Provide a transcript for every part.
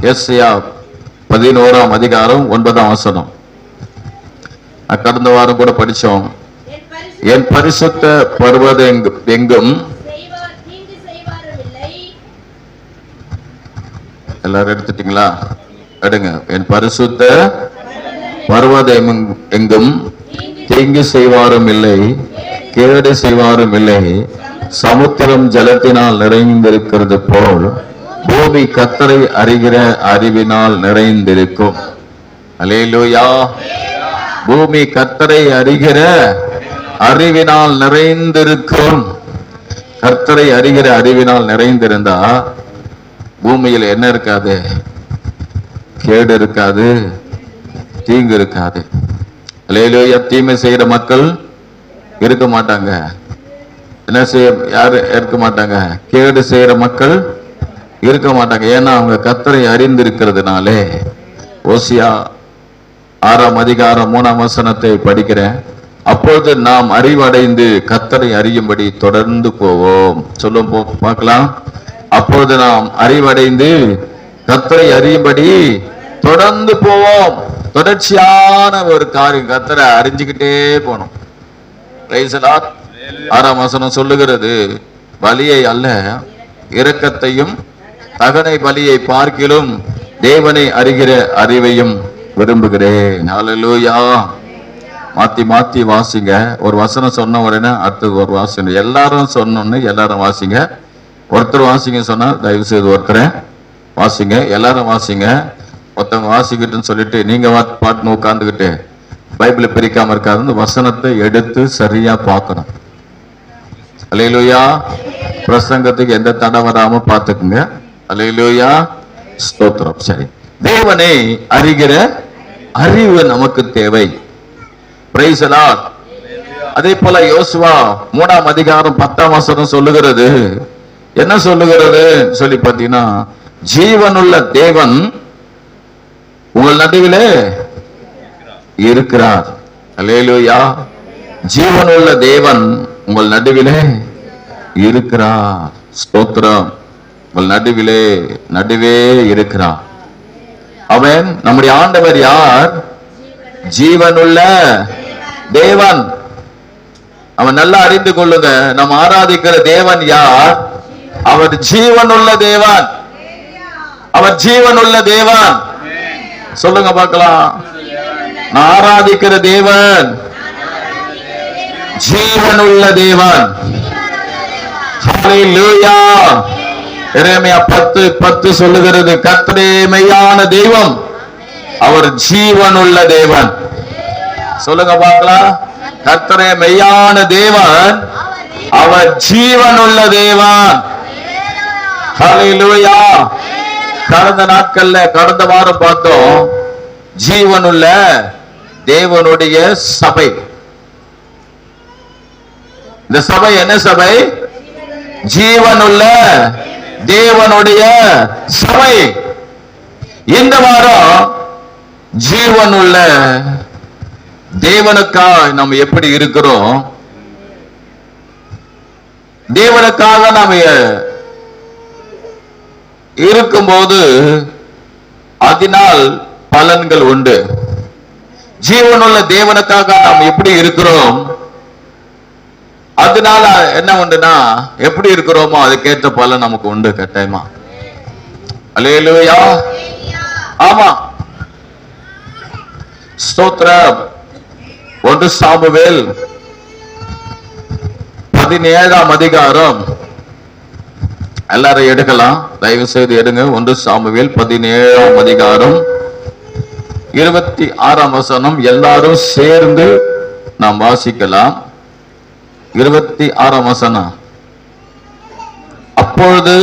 எஸ்ஐயா 11ஆம் அதிகாரம் 9ஆம் வசனம். கடந்த வாரம் கூட படிச்சோம். என் பரிசுத்த பர்வத எங்கும் எல்லாரும் எடுத்துட்டீங்களா? எடுங்க. என் பரிசுத்த பர்வதம் எங்கும் தீங்கு செய்வாரும் இல்லை, கேடு செய்வாரும் இல்லை. சமுத்திரம் ஜலத்தினால் நிறைந்திருக்கிறது போல் பூமி கர்த்தரை அறிகிற அறிவினால் நிறைந்திருக்கும். அல்லேலூயா. பூமி கர்த்தரை அறிகிற அறிவினால் நிறைந்திருக்கும். கர்த்தரை அறிகிற அறிவினால் நிறைந்திருந்தா பூமியில் என்ன இருக்காது? கேடு இருக்காது, தீங்கு இருக்காது. அல்லேலூயா. தீமை செய்யற மக்கள் இருக்க மாட்டாங்க. என்ன செய்ய யாரு இருக்க மாட்டாங்க? கேடு செய்யற மக்கள் இருக்க மாட்டாங்க. ஏன்னா அவங்க கர்த்தரை அறிந்திருக்கிறதுனாலே. ஓசியா 6ஆம் அதிகாரம் 3ஆம் வசனத்தை படிக்கிறேன். அப்பொழுது நாம் அறிவடைந்து கர்த்தரை அறியும்படி தொடர்ந்து போவோம். சொல்லும் பார்க்கலாம். அப்பொழுது நாம் அறிவடைந்து கர்த்தரை அறியும்படி தொடர்ந்து போவோம். தொடர்ச்சியான ஒரு காரியம், கர்த்தரை அறிஞ்சுக்கிட்டே போனோம். 6ஆம் வசனம் சொல்லுகிறது, பலியை அல்ல இரக்கத்தையும் தகனை பலியை பார்க்கிலும் தேவனை அறிகிற அறிவையும் விரும்புகிறேன். ஹல்லேலூயா. மாத்தி மாத்தி வாசிங்க. ஒரு வசனம் சொன்ன உடனே அடுத்தது ஒரு வாசிங்க. எல்லாரும் சொன்னோன்னு எல்லாரும் வாசிங்க. ஒருத்தர் வாசிங்க சொன்னா தயவு செய்து ஒருத்தரை வாசிங்க. எல்லாரும் வாசிங்க. ஒருத்தவங்க வாசிக்கிட்டுன்னு சொல்லிட்டு நீங்க பாட்டுன்னு உட்கார்ந்துக்கிட்டு பைபிளை பிரிக்காம இருக்காது. இந்த வசனத்தை எடுத்து சரியா பார்க்கணும். அல்லேலூயா. பிரசங்கத்துக்கு எந்த தடை வராம பார்த்துக்குங்க. அல்லேலூயா. ஸ்தோத்திரம். சரி, தேவனை அறிகிற அறிவு நமக்கு தேவை. Price the Lord. அதே போல யோசுவா 3ஆம் அதிகாரம் 10ஆம் வசனம் சொல்லுகிறது. என்ன சொல்லுகிறது சொல்லி பார்த்தீங்கன்னா, ஜீவனுள்ள தேவன் உங்கள் நடுவிலே இருக்கிறார். அல்லேலூயா. ஜீவனுள்ள தேவன் உங்கள் நடுவிலே இருக்கிறார். ஸ்தோத்திரம். உங்கள் நடுவே இருக்கிறார். அவன் நம்முடைய ஆண்டவர் யார்? ஜீவனுள்ள தேவன். அவன் நல்லா அறிந்து கொள்ளுங்க. நாம் ஆராதிக்கிற தேவன் யார்? அவர் ஜீவனுள்ள தேவன். அவர் ஜீவனுள்ள தேவன். சொல்லுங்க பார்க்கலாம். நான் ஆராதிக்கிற தேவன் ஜீவனுள்ள தேவன். ஹல்லேலூயா. எரேமியா 10:10 சொல்லுகிறது, கர்த்தரே மெய்யான தெய்வம், அவர் ஜீவனுள்ள தேவன். சொல்லுங்க பார்க்கலாம். கர்த்தரே மெய்யான தேவன், அவர் ஜீவனுள்ள தேவன். ஹல்லேலூயா. கடந்த நாட்கள்ல கடந்த வாரம் பார்த்தோம், ஜீவனுள்ள தேவனுடைய சபை. இந்த சபை என்ன சபை? ஜீவனுள்ள தேவனுடைய சபை. இந்த வாரம் ஜீவனுள்ள தேவனுக்காக நாம் எப்படி இருக்கிறோம், தேவனுக்காக நாம் இருக்கும்போது அதனால் பலன்கள் உண்டு. ஜீவனுள்ள தேவனுக்காக நாம் எப்படி இருக்கிறோம், அதனால என்ன உண்டுனா எப்படி இருக்கிறோமோ அதுக்கேற்ற பலன் நமக்கு உண்டு கட்டாயமா. அல்லேலூயா. ஆமா. ஸ்தோத்திரம். 1 சாமுவேல் 17ஆம் அதிகாரம். எல்லாரும் எடுக்கலாம், தயவு செய்து எடுங்க. 1 சாமுவேல் 17ஆம் அதிகாரம் 26ஆம் வசனம். எல்லாரும் சேர்ந்து நாம் வாசிக்கலாம். 26ஆம் வசனம். அப்பொழுது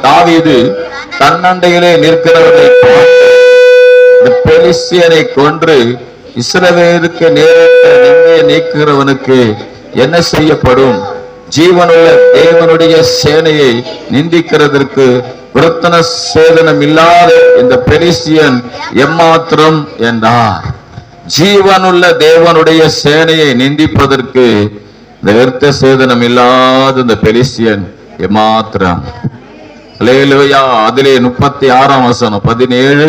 தாவீது தன்னண்டையிலே நிற்கிறவரை பெலிஸ்தியரை கொன்று இஸ்ரவேலுக்கு நேரிட்ட நிந்தையை நீக்குகிறவனுக்கு என்ன செய்யப்படும்? ஜீவனுள்ள தேவனுடைய சேனையை நிந்திக்கிறதற்கு விருத்தன சேதனம் இல்லாத இந்த பெலிஸ்தியன் எம்மாத்திரம் என்றார். ஜீவனுள்ள தேவனுடைய சேனையை நிந்திப்பதற்கு இந்த விருத்த சேதனம் இல்லாத இந்த பெலிஸ்தியன் எம்மாத்திரம். அல்லேலூயா. அதிலே 36ஆம் வசனம், 17,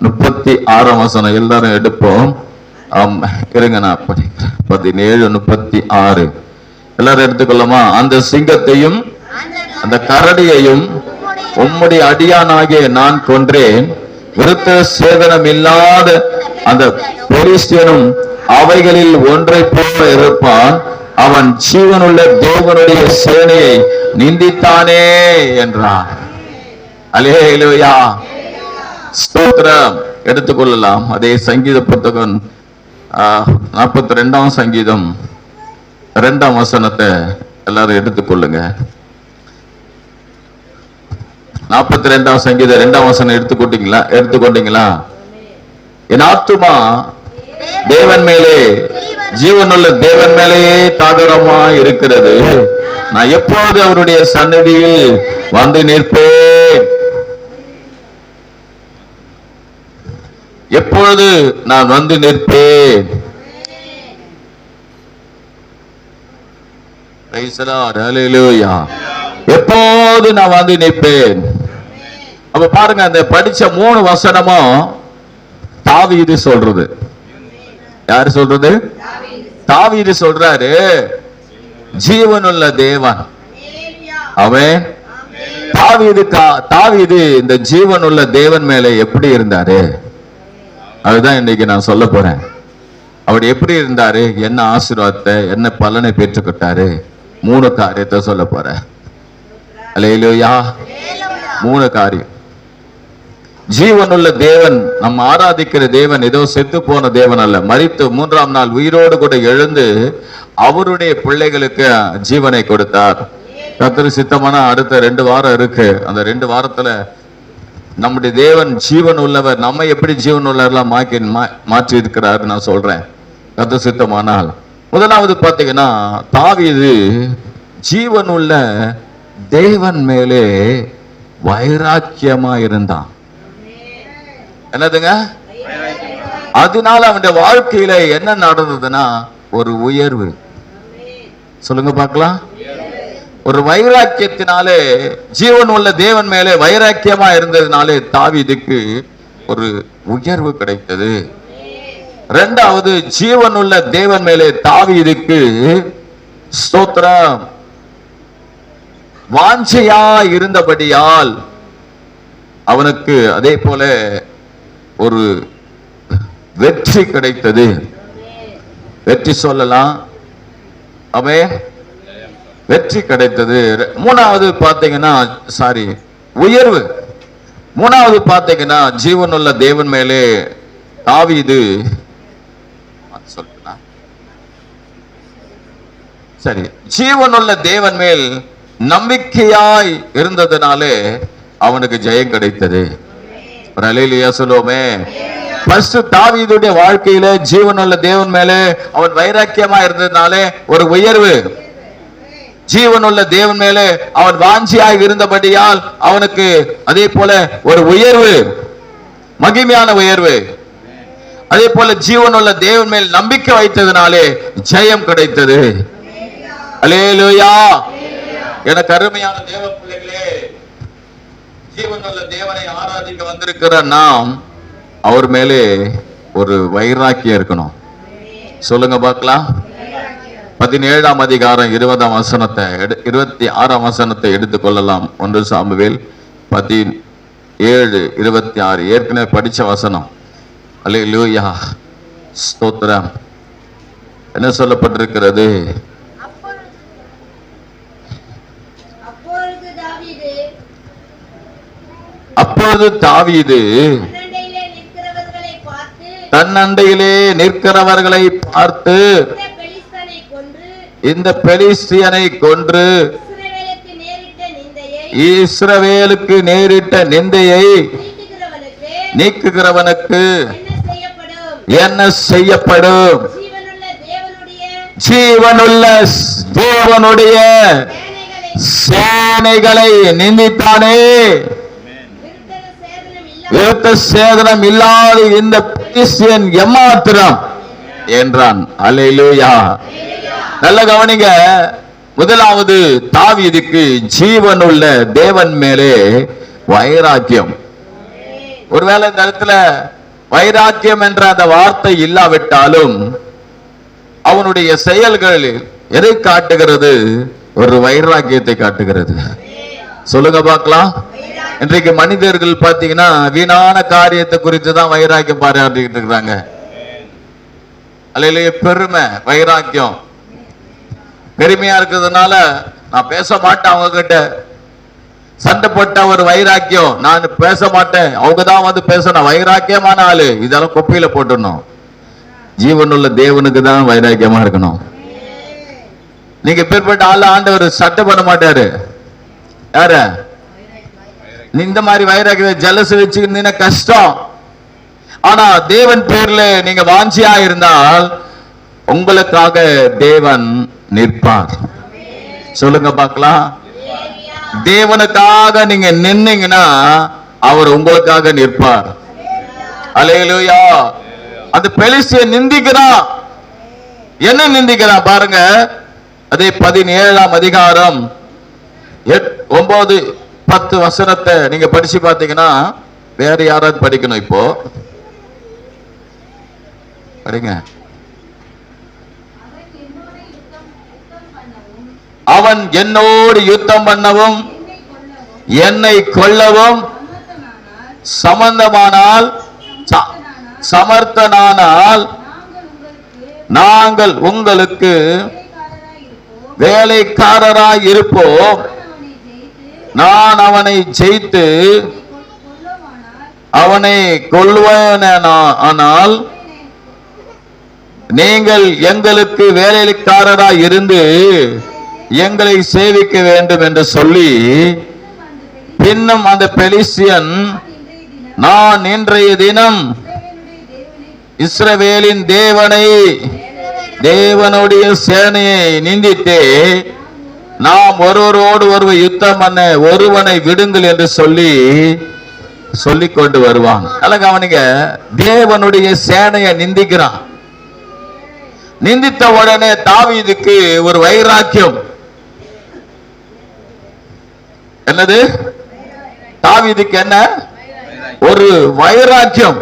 36ஆம் வசனம் எல்லாரும் எடுப்போம். இருங்க நான் படிக்கிறேன். 17, 36 எல்லாரும் எடுத்துக்கொள்ளுமா? அந்த சிங்கத்தையும் அந்த கரடியையும் உம்முடைய அடியானாகிய நான் கொன்றேன். விருத்த சேதனம் இல்லாத அந்த பெலிஸ்தியனும் அவைகளில் ஒன்றை போல இருப்பான். அவன் ஜீவனுள்ள தேவனுடைய சேனையை நிந்தித்தானே என்றான். அல்லேலூயா, ஸ்தோத்திரம். எடுத்துக்கொள்ளலாம். அதே சங்கீத புத்தகம் 42ஆம் சங்கீதம் 2ஆம் வசனத்தை எல்லாரும் எடுத்துக்கொள்ளுங்க. 42ஆம் சங்கீதம் 2ஆம் வசனம் எடுத்துக்கொண்டீங்களா? என் ஆத்துமா தேவன் மேலே, ஜீவனுள்ள தேவன் மேலேயே தாகரமா இருக்கிறது. நான் எப்போது அவருடைய சன்னதியில் வந்து நிற்பேன்? எப்பொழுது நான் வந்து நிற்பேன்? எப்போது நான் வந்து நிற்பேன்? அப்ப பாருங்க, அந்த படிச்ச 3 வசனமும் தாவீது சொல்றது. யாரு சொல்றது? தாவீது சொல்றாரு, ஜீவனுள்ள தேவன். அவன் தாவீது இந்த ஜீவனுள்ள தேவன் மேல எப்படி இருந்தாரு? அதுதான் இன்னைக்கு நான் சொல்ல போறேன். அவர் எப்படி இருந்தாரு, என்ன ஆசீர்வாதத்தை, என்ன பலனை பெற்றுக்கிட்டாரு, 3 காரியத்தை சொல்ல போறேன். அல்லேலூயா. 3 காரியம். ஜீவனுள்ள தேவன், நம்ம ஆராதிக்கிற தேவன் ஏதோ செத்து போன தேவன் அல்ல. மரித்து 3ஆம் நாள் உயிரோடு கூட எழுந்து அவருடைய பிள்ளைகளுக்கு ஜீவனை கொடுத்தார். கர்த்தர் சித்தமான அடுத்த 2 வாரம் இருக்கு. அந்த 2 வாரத்துல நம்முடைய தேவன் ஜீவன் உள்ளவர், நம்ம எப்படி ஜீவன் உள்ளவர்களா மாற்றி இருக்கிறார் நான் சொல்றேன். கர்த்தர் சித்தமானால் முதலாவது பாத்தீங்கன்னா, தாவீது ஜீவன் உள்ள தேவன் மேலே வைராக்கியமா இருந்தான். என்னதுங்க? அதனால அவனுடைய வாழ்க்கையில என்ன நடந்ததுன்னா, ஒரு உயர்வு. சொல்லுங்க பார்க்கலாம். ஒரு வைராக்கியத்தினாலே, ஜீவன் உள்ள தேவன் மேலே வைராக்கியமா இருந்ததுனாலே தாவீதுக்கு ஒரு உயர்வு கிடைத்தது. 2வது, ஜீவன் உள்ள தேவன் மேலே தாவீதுக்கு ஸ்தோத்திரம் வாஞ்சையா இருந்தபடியால் அவனுக்கு அதே போல ஒரு வெற்றி கிடைத்தது. வெற்றி சொல்லலாம். அவன் வெற்றி கிடைத்தது. 3வது பாத்தீங்கன்னா, உயர்வு. 3வது பாத்தீங்கன்னா, ஜீவனுள்ள தேவன் மேலே தாவீது ஜீவனுள்ள தேவன் மேல் நம்பிக்கையாய் இருந்ததுனாலே அவனுக்கு ஜெயம் கிடைத்தது. அல்லேலூயா சொல்லுவோமே. ஃபர்ஸ்ட் தாவீதுடைய வாழ்க்கையில ஜீவனுள்ள தேவன் மேலே அவன் வைராக்கியமா இருந்ததுனாலே ஒரு உயர்வு. ஜீவனுள்ள தேவன் மேலே அவன் வாஞ்சியாக இருந்தபடியால் அவனுக்கு அதே போல ஒரு உயர்வு, மகிமையான உயர்வு. அதே போல ஜீவனுள்ள தேவன் மேல் நம்பிக்கை வைத்ததினாலே ஜெயம் கிடைத்தது. அல்லேலூயா. எனக்கு அருமையான தேவ பிள்ளைகளே, ஜீவனுள்ள தேவனை ஆராதிக்க வந்திருக்கிற நாம் அவர் மேலே ஒரு வைராக்கியம் இருக்கணும். சொல்லுங்க பார்க்கலாம். 17ஆம் அதிகாரம் 20ஆம் வசனத்தை 26ஆம் வசனத்தை எடுத்துக்கொள்ளலாம். 1 சாமுவேல் 17:26 ஏற்கனவே படிச்ச வசனம். அல்லேலூயா, ஸ்தோத்திரம். என்ன சொல்லப்பட்டிருக்கிறது? அப்பொழுது தாவீது தன்னண்டையிலே நிற்கிறவர்களை பார்த்து, இந்த பெலிஸ்தியனை கொன்று இஸ்ரவேலுக்கு நேரிட்ட நிந்தையை நீக்குகிறவனுக்கு என்ன செய்யப்படும்? ஜீவனுள்ள தேவனுடைய சேனைகளை நிந்தித்தானே. விருத்த சேதனம் இல்லாத இந்த பெலிஸ்தியன் எம்மாத்திரம் என்றான். அல்லேலூயா. நல்ல கவனிங்க. முதலாவது தாவீதுக்கு ஜீவனுள்ள தேவன் மேலே வைராக்கியம். ஒருவேளை இந்த இடத்துல வைராக்கியம் என்ற அந்த வார்த்தை இல்லாவிட்டாலும் அவனுடைய செயல்கள் எதை காட்டுகிறது? ஒரு வைராக்கியத்தை காட்டுகிறது. சொல்லுங்க பார்க்கலாம். இன்றைக்கு மனிதர்கள் பாத்தீங்கன்னா வீணான காரியத்தை குறித்து தான் வைராக்கியம் பாராட்டிட்டு இருக்கிறாங்க. அல்லையிலேயே பெருமை, வைராக்கியம், பெருமையா இருக்கிறதுனால நான் பேச மாட்டேன், அவங்க கிட்ட சண்டை போட்ட ஒரு வைராக்கியம், நான் பேச மாட்டேன், அவங்க தான் வந்து பேசணும், வைராக்கியமான ஆளு. இதெல்லாம் குப்பையில போட்டுடணும். ஜீவனுள்ள தேவனுக்கு தான் வைராக்கியமா இருக்கணும். நீங்க பேர்பட்ட ஆள் ஆண்டவர் சட்டை பண்ண மாட்டாரு. யார இந்த மாதிரி வைராக்கிய ஜலச வச்சுக்கிட்டீங்கன்னா கஷ்டம். ஆனா தேவன் பேர்ல நீங்க வாஞ்சியா இருந்தால் உங்களுக்காக தேவன் நிற்பார். சொல்லுங்க பார்க்கலாம். தேவனுக்காக நீங்க நின்னீங்கன்னா அவர் உங்களுக்காக நிற்பார். அல்லேலூயா. அந்த பெலிஸ்தியன் நிந்திக்கிறான். என்ன நிந்திக்கிறான் பாருங்க. அதே 17ஆம் அதிகாரம் 9, 10 வசனத்தை நீங்க படிச்சு பார்த்தீங்கன்னா, வேற யாராவது படிக்கணும், இப்போ படிங்க. அவன் என்னோடு யுத்தம் பண்ணவும் என்னை கொல்லவும் சம்பந்தமானால் சமர்த்தனானால் நாங்கள் உங்களுக்கு வேலைக்காரராய் இருப்போம். நான் அவனை ஜெயித்து அவனை கொல்வானால் நீங்கள் எங்களுக்கு வேலைக்காரராய் இருந்து எங்களை சேவிக்க வேண்டும் என்று சொல்லி, பின்னும் அந்த பெலிஸ்தியன் நான் இன்றைய தினம் இஸ்ரவேலின் தேவனுடைய சேனையை நிந்தித்தே நாம் ஒருவரோடு ஒருவர் யுத்தம் பண்ண ஒருவனை விடுங்கள் என்று சொல்லிக் கொண்டு வருவான். கவனிங்க, தேவனுடைய சேனையை நிந்திக்கிறான். நிந்தித்த உடனே தாவீதுக்கு ஒரு வைராக்கியம். என்னது? தாவீதுக்கு என்ன? ஒரு வைராக்கியம்.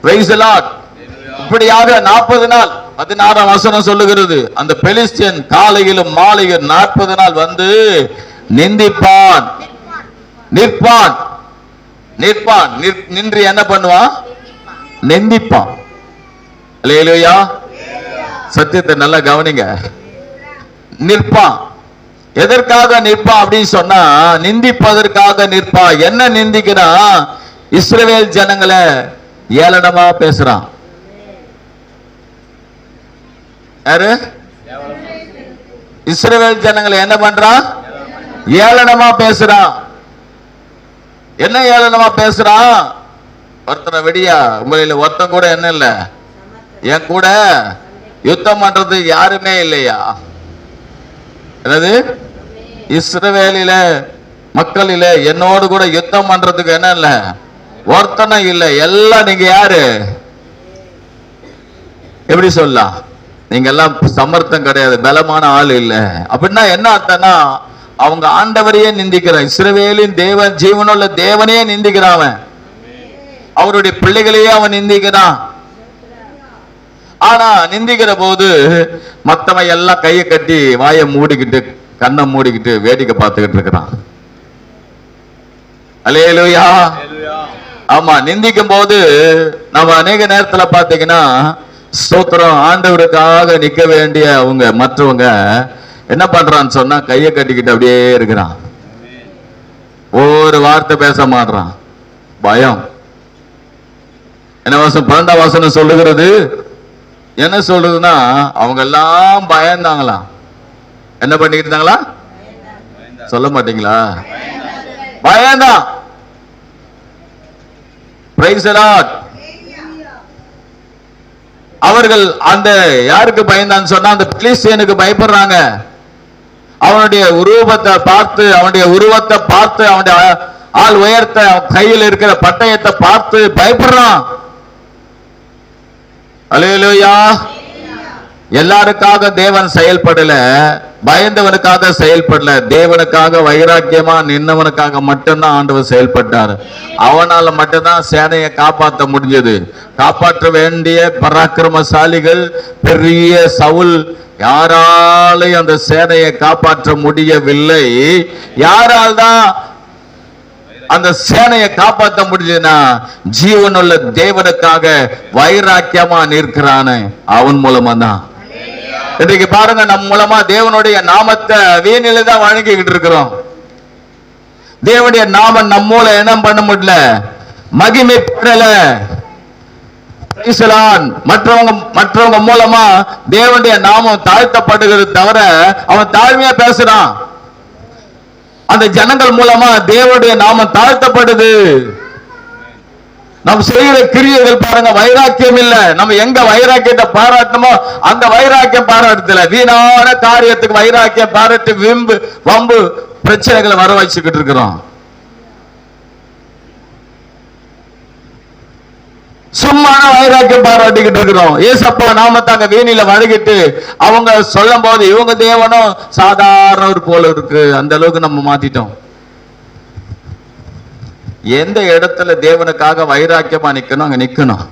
Price the Lord. இப்படியாக 40 நாள் 16ஆம் வசனம் சொல்லுகிறது, அந்த பெலிஸ்தியன் காலையிலும் மாலையிலும் 40 நாள் வந்து நிந்திப்பான், நிற்பான். நின்று என்ன பண்ணுவான்? நிந்திப்பான். அல்லேலூயா. சத்தியத்தை நல்லா கவனிங்க. நிற்பான். எதற்காக நிற்பான் அப்படின்னு சொன்னா, நிந்திப்பதற்காக நிற்பான். என்ன நிந்திக்கிறான்? இஸ்ரவேல் ஜனங்களை ஏளனமா பேசுறான். யாரு? இஸ்ரவேல் ஜனங்களை என்ன பண்றான்? ஏளனமா பேசுறான். என்ன ஏளனமா பேசுறான்? ஒருத்தனை வெடியா, உங்களில் ஒருத்தன் கூட என்ன இல்ல, என் கூட யுத்தம் பண்றது யாருமே இல்லையா? என்னது? இஸ்ரவேலில மக்களில என்னோடு கூட யுத்தம் பண்றதுக்கு என்ன இல்ல, ஒருத்தனும் இல்லை. எல்லாம் நீங்க யாரு? எப்படி சொல்லலாம்? நீங்க எல்லாம் சமர்த்தம் கிடையாது, பலமான ஆள் இல்ல. அப்படின்னா என்ன அர்த்தம்னா, அவங்க ஆண்டவரையே நிந்திக்கிறான். இஸ்ரவேலின் தேவன், ஜீவனுள்ள தேவனையே நிந்திக்கிறான். அவருடைய பிள்ளைகளையே அவன் நிந்திக்கிறான். ஆனா நிந்திக்கிற போது மத்தவன் எல்லாம் கையை கட்டி வாயை மூடிக்கிட்டு கண்ணை மூடிக்கிட்டு வேடிக்கை பார்த்துக்கிட்டு இருக்கிறான். அல்லேலூயா. ஆமா, நிந்திக்கும் போது நம்ம அநேக நேரத்துல பாத்தீங்கன்னா, ஸ்தோத்திரம், ஆண்டவருக்காக நிக்க வேண்டிய அவங்க மற்றவங்க என்ன பண்றான்னு சொன்னா, கையை கட்டிக்கிட்டு அப்படியே இருக்கிறான். ஒரு வார்த்தை பேச மாட்டான். பயம். என்ன வசனம்? 12ஆம் வசனம் சொல்லுகிறது. என்ன சொல்றதுன்னா, அவங்க எல்லாம் பயந்தாங்களாம். என்ன பண்ணிக்கிட்டு இருந்தாங்களா? சொல்ல மாட்டீங்களா? பயந்தான். Price the Lord. அவர்கள் அந்த யாருக்கு பயந்தான்னு சொன்னா, அந்த பெலிஸ்தியனுக்கு பயப்படுறாங்க. அவனுடைய உருவத்தை பார்த்து, அவனுடைய ஆள் உயர்த்த, கையில் இருக்கிற பட்டயத்தை பார்த்து பயப்படுறான். அல்லேலூயா. எல்லாருக்காக தேவன் செயல்படல, பயந்தவனுக்காக செயல்படல, தேவனுக்காக வைராக்கியமா நின்னவனுக்காக மட்டும்தான் ஆண்டவர் செயல்பட்டார். அவனால மட்டும்தான் சேனையை காப்பாற்ற முடிஞ்சது. காப்பாற்ற வேண்டிய பராக்கிரமசாலிகள் பெரிய சவுல், யாராலையும் அந்த சேனையை காப்பாற்ற முடியவில்லை. யாரால் தான் அந்த சேனையை காப்பாற்ற முடியுதுன்னா, ஜீவனுள்ள தேவனுக்காக வைராக்கியமா நிற்கிறானே அவன் மூலமா தான். இன்றைக்கு பாருங்க, நம் மூலமா தேவனுடைய நாமத்தை வீணில தான் வழங்கிக்கிட்டு இருக்கிறோம். தேவனுடைய நாமம் நம்ம மூலம் என்ன பண்ண முடியல, மகிமை பெறல. மற்றவங்க மூலமா தேவனுடைய நாமம் தாழ்த்தப்படுகிறது தவிர அவன் தாழ்மையா பேசுறான். அந்த ஜனங்கள் மூலமா தேவனுடைய நாமம் தாழ்த்தப்படுது. நம்ம செய்கிற கிரியைகள் பாருங்க, வைராக்கியம் இல்ல. நம்ம எங்க வைராக்கியத்தை பாராட்டணுமோ அந்த வைராக்கியம் பாராட்டல, வீணான காரியத்துக்கு வைராக்கியம் பாராட்டி வம்பு பிரச்சனைகளை வர வச்சுக்கிட்டு இருக்கிறோம். சும்மான வைராக்கியம் பாராட்டிக்கிட்டு இருக்கிறோம். ஏசப்பா நாமத்தாங்க வீணில வழங்கிட்டு அவங்க சொல்லும் போது இவங்க தேவனும் சாதாரண போல இருக்கு, அந்த அளவுக்கு நம்ம மாத்திட்டோம். எந்த இடத்துல தேவனுக்காக வைராக்கியமா நிக்கணும் அங்க நிக்கணும்.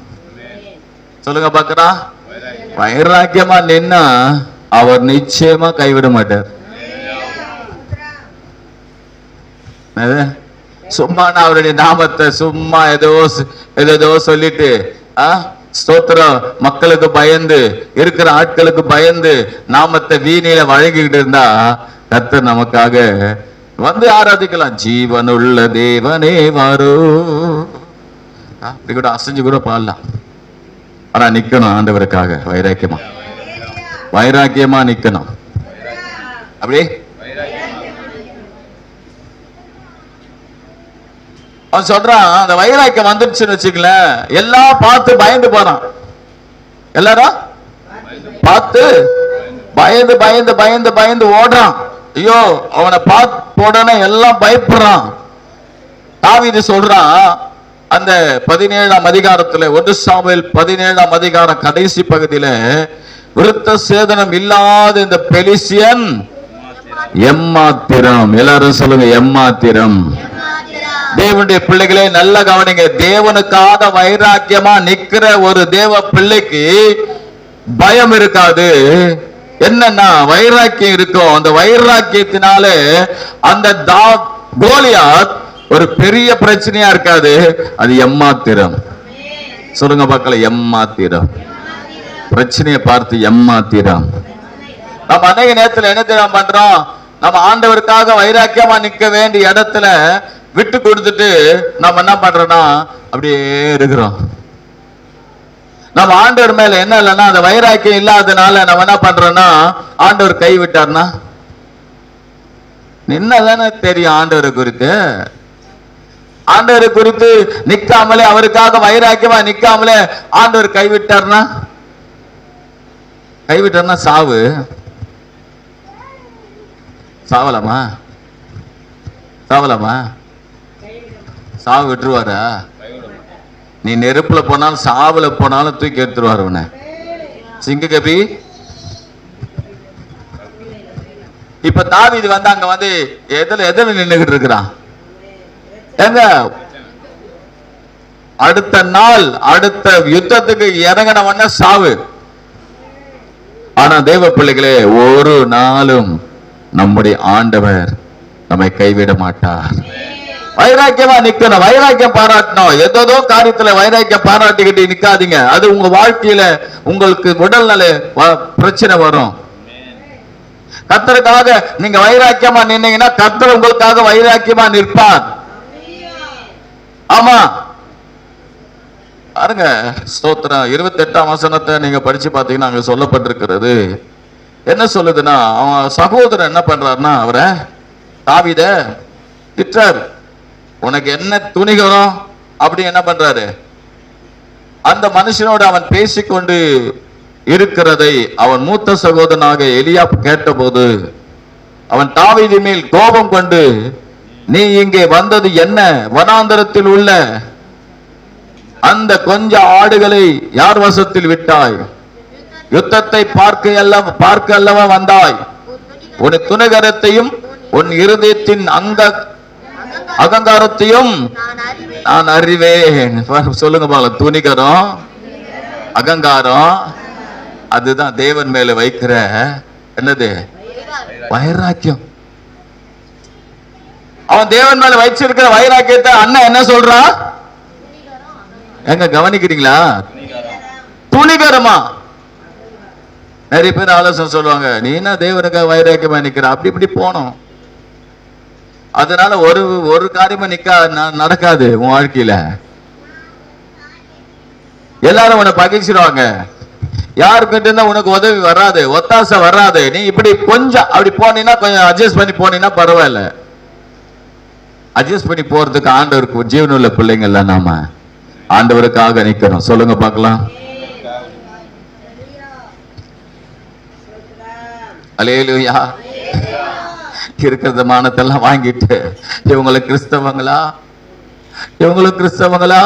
சொல்லுங்க பாக்கலாம். வைராக்கியமா நின்னா அவர் நிச்சயமா கைவிட மாட்டார். சும்மா அவருடைய நாமத்தை சும்மா ஏதோ சொல்லிட்டு ஸ்தோத்திரம் மக்களுக்கு பயந்து இருக்கிற ஆட்களுக்கு பயந்து நாமத்தை வீணில வழங்கிக்கிட்டு இருந்தா கர்த்தர் நமக்காக வந்து ஆராதிக்கலாம். ஜீவனுள்ள தேவனே வாரோ, அப்படி கூட அசைஞ்சு கூட பாடலாம். ஆனா நிக்கணும் ஆண்டவருக்காக வைராக்கியமா நிக்கணும். அப்படி அவன் சொல்றான், அந்த வைராக்கியம் வந்துருச்சுன்னு வச்சுக்கல, எல்லாம் பார்த்து பயந்து போறான். எல்லாரும் பார்த்து பயந்து பயந்து பயந்து பயந்து ஓடுறான். ஐயோ, அவனை பார்த்து உடனே எல்லாம் பயப்படுறான். தாவீது சொல்றான், அந்த 17ஆம் அதிகாரத்துல 1 சாமுவேல் 17ஆம் அதிகாரம் கடைசி பகுதியில, விருத்த சேதனம் இல்லாத இந்த பெலிசியன் எம்மாத்திரம். எல்லாரும் சொல்லுங்க, எம்மாத்திரம். தேவனுடைய பிள்ளைகளே நல்ல கவனிங்க. தேவனுக்காக வைராக்கியமா நிக்கிற ஒரு தேவ பிள்ளைக்கு பயம் இருக்காது. என்னன்னா வைராக்கியம் இருக்கும். அந்த வைராக்கியத்தினால அந்த கோலியாத் ஒரு பெரிய பிரச்சனையா இருக்காது. அது எம்மாத்திரம். சொல்லுங்க பார்க்கல, எம்மாத்திரம். பிரச்சனையை பார்த்து எம்மாத்திரம். நம்ம அநேக நேரத்தில் என்ன தெரியாம பண்றோம், நம்ம ஆண்டவருக்காக வைராக்கியமா நிக்க வேண்டிய இடத்துல விட்டு கொடுத்துட்டு நம்ம என்ன பண்றோம்னா அப்படியே இருக்கிறோம். நம்ம ஆண்டவர் மேல என்ன இல்லைன்னா அந்த வைராக்கியம் இல்லாதனால நம்ம என்ன பண்றோம்னா, ஆண்டவர் கை விட்டார்னா என்னதானே தெரியும் ஆண்டவரை குறித்து. ஆண்டவரை குறித்து நிக்காமலே, அவருக்காக வைராக்கியமா நிக்காமலே ஆண்டவர் கைவிட்டார்னா சாவு. சாவலாமா? சாவு விட்டுருவாரா? நீ நெருப்புல போனாலும் சாவுல போனாலும் தூக்கி எடுத்துருவாரு உன்னை. சிங்க கபி. இப்ப தாவீது வந்து அங்க வந்து எதுல நின்னுகிட்டு இருக்கிறான்? எங்க அடுத்த நாள் அடுத்த யுத்தத்துக்கு இறங்கினவன சாவு. ஆனா தேவ பிள்ளைகளே, ஒரு நாளும் நம்முடைய ஆண்டவர் நம்மை கைவிட மாட்டார். வைராக்கியமா நிக்கணும், வைராக்கியம் பாராட்டணும். ஏதோ காரியத்துல வைராக்கியம் பாராட்டிக்கிட்டு நிக்காதீங்க. அது உங்க வாழ்க்கையில உங்களுக்கு உடல்நல பிரச்சனை வரும். கர்த்தருக்காக நீங்க வைராக்கியமா நின்னீங்கன்னா கர்த்தர் உங்களுக்காக வைராக்கியமா நிற்பார். ஆமா பாருங்க, ஸ்தோத்திரம். 28ஆம் வசனத்தை நீங்க படிச்சு பாத்தீங்கன்னா அங்க சொல்லப்பட்டிருக்கிறது. என்ன சொல்லுதுன்னா, அவன் சகோதரன் என்ன பண்றாருன்னா அவரை தாவீத திட்டார். உனக்கு என்ன துணிகரம் அப்படி என்ன பண்றாரு? அந்த மனுஷனோடு அவன் பேசிக்கொண்டு இருக்கிறதை அவன் மூத்த சகோதரனாக எலியாப் கேட்டபோது அவன் தாவீது மேல் கோபம் கொண்டு, நீ இங்கே வந்தது என்ன? வனாந்தரத்தில் உள்ள அந்த கொஞ்ச ஆடுகளை யார் வசத்தில் விட்டாய்? யுத்தத்தை பார்க்க அல்லவா வந்தாய்? உன் துணிகரத்தையும் உன் இருதயத்தின் அகங்காரத்தையும் நான் அறிவேன். சொல்லுங்க பால, துணிகரம் அகங்காரம் அதுதான் தேவன் மேல வைக்கிற என்னது? வைராக்கியம். அவன் தேவன் மேல வச்சிருக்கிற வைராக்கியத்தை அண்ணன் என்ன சொல்றா? எங்க கவனிக்கிறீங்களா? துணிகரமா. நிறைய பேர் ஆலோசனை சொல்லுவாங்க, நீ என்ன தேவனுக்காக வைராக்கியமா நிக்கிற, அப்படி இப்படி போனோம். அதனால ஒரு காரியமா நடக்காது உன் வாழ்க்கையில. எல்லாரும் உன்னை பகிர்ச்சிடுவாங்க. யாருக்கிட்ட இருந்தா உனக்கு உதவி வராது, ஒத்தாசை வராது. நீ இப்படி கொஞ்சம் அப்படி போனீங்கன்னா, கொஞ்சம் அட்ஜஸ்ட் பண்ணி போனீங்கன்னா பரவாயில்ல. அட்ஜஸ்ட் பண்ணி போறதுக்கு ஆண்டவருக்கு ஜீவனுள்ள பிள்ளைங்கள்ல நாம ஆண்டவருக்காக நிக்கிறோம். சொல்லுங்க பார்க்கலாம். அல்லேலூயா. இருக்கிற மானத்தெல்லாம் வாங்கிட்டு இவங்களுக்கு கிறிஸ்தவங்களா, இவங்களுக்கு கிறிஸ்தவங்களா?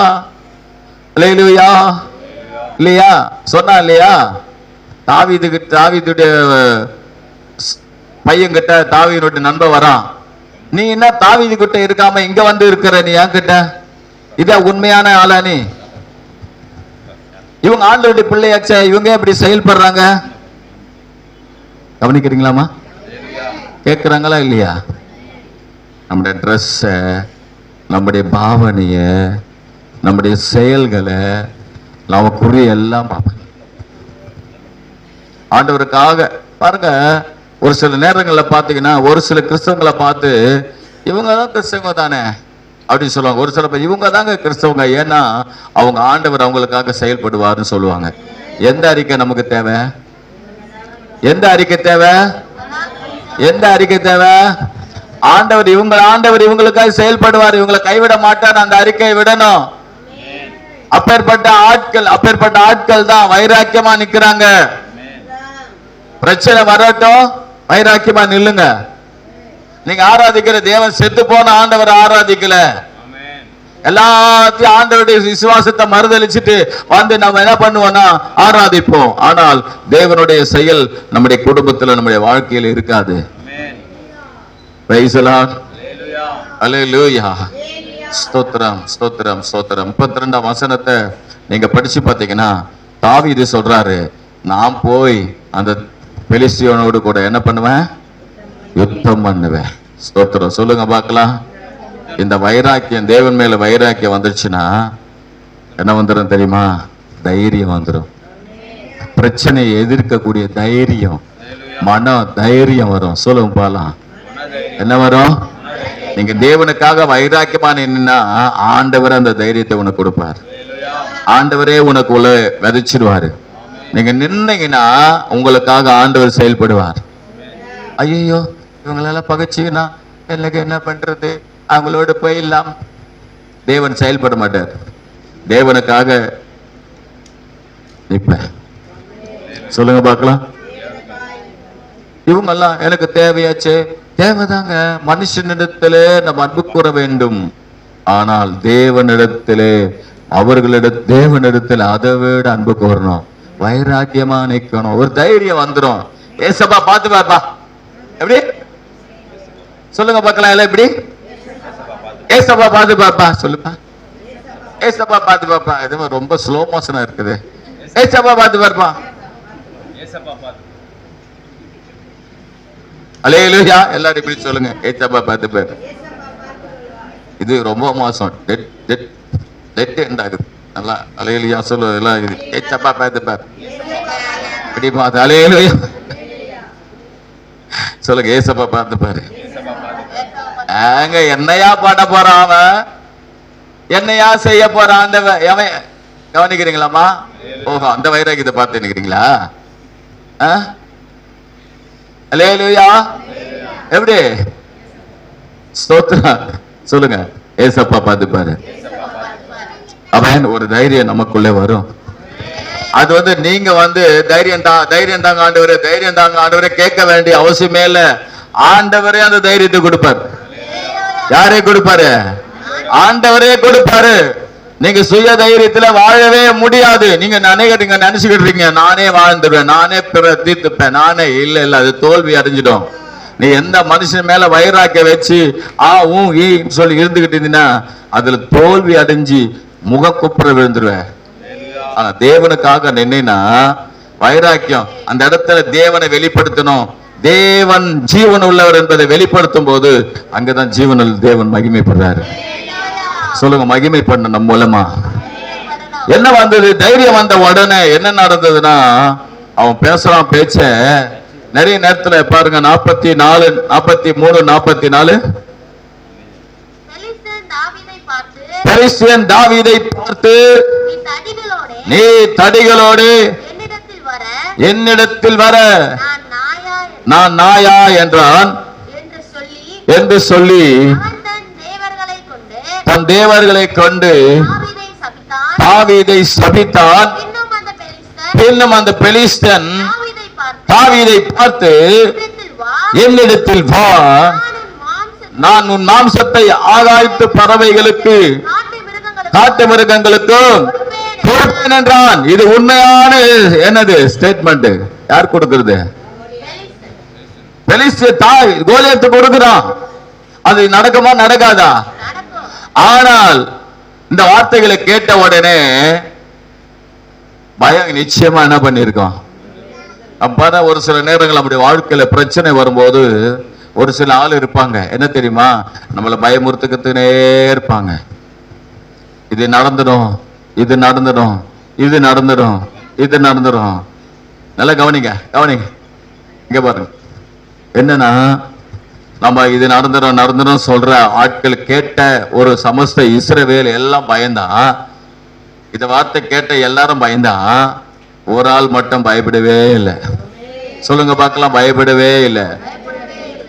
அல்லேலூயா. இல்லையா? சொன்னா இல்லையா? தாவீதுடைய பையன் கிட்ட தாவீதுடைய நண்பன் வரான். நீ என்ன தாவீது கிட்ட இருக்காம இங்க வந்து இருக்கிற, நீ என் கிட்ட? இத உண்மையான ஆளா நீ? இவங்க ஆண்டவருடைய பிள்ளையாச்சே, இவங்க எப்படி செயல்படுறாங்க? கவனிக்கிறீங்களாமா? கேட்கிறாங்களா இல்லையா? நம்முடைய ட்ரெஸ்ஸ, நம்முடைய பாவனைய, நம்முடைய செயல்களை, நாம குறி எல்லாம் பார்ப்போம். ஆண்டவருக்காக பாருங்க. ஒரு சில நேரங்களில் பார்த்தீங்கன்னா, ஒரு சில கிறிஸ்தவங்களை பார்த்து இவங்க தான் கிறிஸ்தவங்க தானே அப்படின்னு சொல்லுவாங்க. ஒரு சில பேர் இவங்க தாங்க கிறிஸ்தவங்க, ஏன்னா அவங்க ஆண்டவர் அவங்களுக்காக செயல்படுவார்னு சொல்லுவாங்க. எந்த அறிக்கை நமக்கு தேவை? எந்த அறிக்கை தேவை? எந்த அறிக்கை தேவை? ஆண்டவர் இவங்களுக்காக செயல்படுவார், இவங்களை கைவிட மாட்டார். அந்த அறிக்கையை விடணும். அப்பேற்பட்ட ஆட்கள் தான் வைராக்கியமா நிக்கிறாங்க. பிரச்சனை வரட்டும், வைராக்கியமா நில்லுங்க. நீங்க ஆராதிக்கிற தேவன் செத்து போன ஆண்டவர் ஆராதிக்கல. எல்லாத்தையும் ஆண்டவருடைய விசுவாசத்தை மறுதளிச்சுட்டு வந்து நம்ம என்ன பண்ணுவோம்னா ஆராதிப்போம். ஆனால் தேவனுடைய செயல் நம்முடைய குடும்பத்துல, நம்முடைய வாழ்க்கையில இருக்காது. Praise the lord. அல்லேலூயா. ஸ்தோத்திரம், ஸ்தோத்திரம், ஸ்தோத்திரம். 32ஆம் வசனத்தை நீங்க படிச்சு பார்த்தீங்கன்னா, தாவீது சொல்றாரு, நான் போய் அந்த பெலிஸ்தியனோடு கூட என்ன பண்ணுவேன்? யுத்தம் பண்ணுவேன். ஸ்தோத்திரம். சொல்லுங்க பார்க்கலாம். இந்த வைராக்கியம், தேவன் மேல வைராக்கியம் வந்துருச்சுன்னா என்ன வந்துடும் தெரியுமா? தைரியம் வந்துடும். பிரச்சனையை எதிர்க்கக்கூடிய தைரியம், மன தைரியம் வரும். சொல்லுங்க பாலாம். என்ன வரும்? நீங்க தேவனுக்காக வைராக்கியமா நின்னா ஆண்டவர் அந்த தைரியத்தை உனக்கு கொடுப்பார். ஆண்டவரே உனக்குள்ள விதைச்சிடுவாரு. நீங்க நின்னீங்கன்னா உங்களுக்காக ஆண்டவர் செயல்படுவார். ஐயோ இவங்களெல்லாம் பகைச்சுன்னா எனக்கு என்ன பண்றது, அவங்களோட போயிடலாம். தேவன் செயல்பட மாட்டார். தேவனுக்காக நிப்ப. சொல்லுங்க பார்க்கலாம். இவங்கெல்லாம் எனக்கு தேவையாச்சு, தேவைதாங்க. மனுஷனிடத்திலே நம்ம அன்பு கூற வேண்டும். ஆனால் தேவனிடத்திலே, தேவனிடத்தில் அதை விட அன்பு கூறணும். வைராக்கியமா நிக்கணும். ஒரு தைரியம் வந்துடும். ஏசப்பா பார்த்து பாப்பா. எப்படி சொல்லுங்க பார்க்கலாம். எல்லாம் எப்படி? ஏசப்பா பார்த்து பாப்பா. சொல்லுப்பா. ஏசப்பா பார்த்து பாப்பா. எதுவும் ரொம்ப ஸ்லோ மோஷனா இருக்குது. ஏசப்பா பார்த்து பாப்பா. அல்லேலூயா. எல்லாரும் இப்படி சொல்லுங்க. ஏசப்பா பார்த்து பாரு. இது ரொம்ப மோசம். டெட் எண்ட் ஆகுது. நல்லா அல்லேலூயா சொல்லு. எல்லாம் இது ஏசப்பா பார்த்து பாரு. இப்படி பார்த்து அல்லேலூயா சொல்லுங்க. ஏசப்பா பார்த்து பாரு. என்னையா பாட போறான் அவன்? என்னையா செய்ய போறான் ஆண்டவன்? கவனிக்கிறீங்களாமா? ஓஹோ, அந்த வைராக்கியத்தை பார்த்து நினைக்கிறீங்களா? அல்லேலூயா. எப்படி? ஸ்தோத்திரம். சொல்லுங்க. ஏசப்பா பார்த்து பாரு. அவன் ஒரு தைரியம் நமக்குள்ளே வரும். அது நீங்க தைரியம் தாங்க ஆண்டவரே, தைரியம் தாங்க ஆண்டவரே கேட்க வேண்டிய அவசியமே இல்ல. ஆண்டவரே அந்த தைரியத்தை கொடுப்பார். யாரே கொடுப்பாரு? ஆண்டவரே கொடுப்பாரு. நீங்க சுய தைரியத்துல வாழவே முடியாது. நீங்க நினைச்சுக்கிட்டு இருக்கீங்க, நானே வாழ்ந்துருவேன், நானே தீர்த்துப்பேன், நானே. இல்ல, அது தோல்வி அடைஞ்சிடும். நீ எந்த மனுஷன் மேல வைராக்கிய வச்சு சொல்லி இருந்துகிட்டு இருந்தீங்கன்னா அதுல தோல்வி அடைஞ்சு முகக்குப்புற விழுந்துருவேன். ஆனா தேவனுக்காக நின்னா வைராக்கியம், அந்த இடத்துல தேவனை வெளிப்படுத்தணும். தேவன் ஜீவன் உள்ளவர் என்பதை வெளிப்படுத்தும் போது அங்கதான் ஜீவனில் தேவன் மகிமைப்படுறாரு. சொல்லுங்க, மகிமைப்படணும். நம்ம மூலமா என்ன வந்தது? தைரியம் வந்த உடனே என்ன நடந்ததுன்னா, அவன் பேசுறான் பேச்ச. நிறைய நேரத்துல பாருங்க, 44, 43, 44 பெலிஸ்தியன் தாவீதை பார்த்து, நீ தடிகளோடு என்னிடத்தில் வர நான் நாயா என்றான் என்று சொல்லி தன் தேவர்களை கொண்டு தாவீதை சபித்தான். இன்னும் அந்த பெலிஸ்தன் தாவீதை பார்த்து, என்னிடத்தில் வா, நான் உன் மாம்சத்தை ஆகாயத்து பறவைகளுக்கு காட்டு மிருகங்களுக்கும் கொடுப்பேன் என்றான். இது உண்மையான என்னது ஸ்டேட்மெண்ட்? யார் கொடுக்கிறது? பெலிஸ்திய கோலியத்து கொடுக்கிறான். அது நடக்குமா நடக்காதா? ஆனால் இந்த வார்த்தைகளை கேட்ட உடனே பயம் நிச்சயமா என்ன பண்ணிருக்கோம். அப்ப ஒரு சில நேரங்கள் நம்முடைய வாழ்க்கையில பிரச்சனை வரும்போது ஒரு சில ஆள் இருப்பாங்க, என்ன தெரியுமா, நம்மளை பயமுறுத்துக்கிட்டே இருப்பாங்க. இது நடந்துடும், இது நடந்துடும், இது நடந்துடும், இது நடந்துடும். நல்லா கவனிங்க, இங்க பாருங்க. என்னன்னா, நம்ம இது நடந்துடும் சொல்ற ஆட்கள் கேட்ட ஒரு சமஸ்த இஸ்ரவேல் எல்லாம் பயந்தா, இந்த வார்த்தை கேட்ட எல்லாரும் பயந்தா, ஒரு ஆள் மட்டும் பயப்படவே இல்லை. சொல்லுங்க பார்க்கலாம், பயப்படவே இல்லை.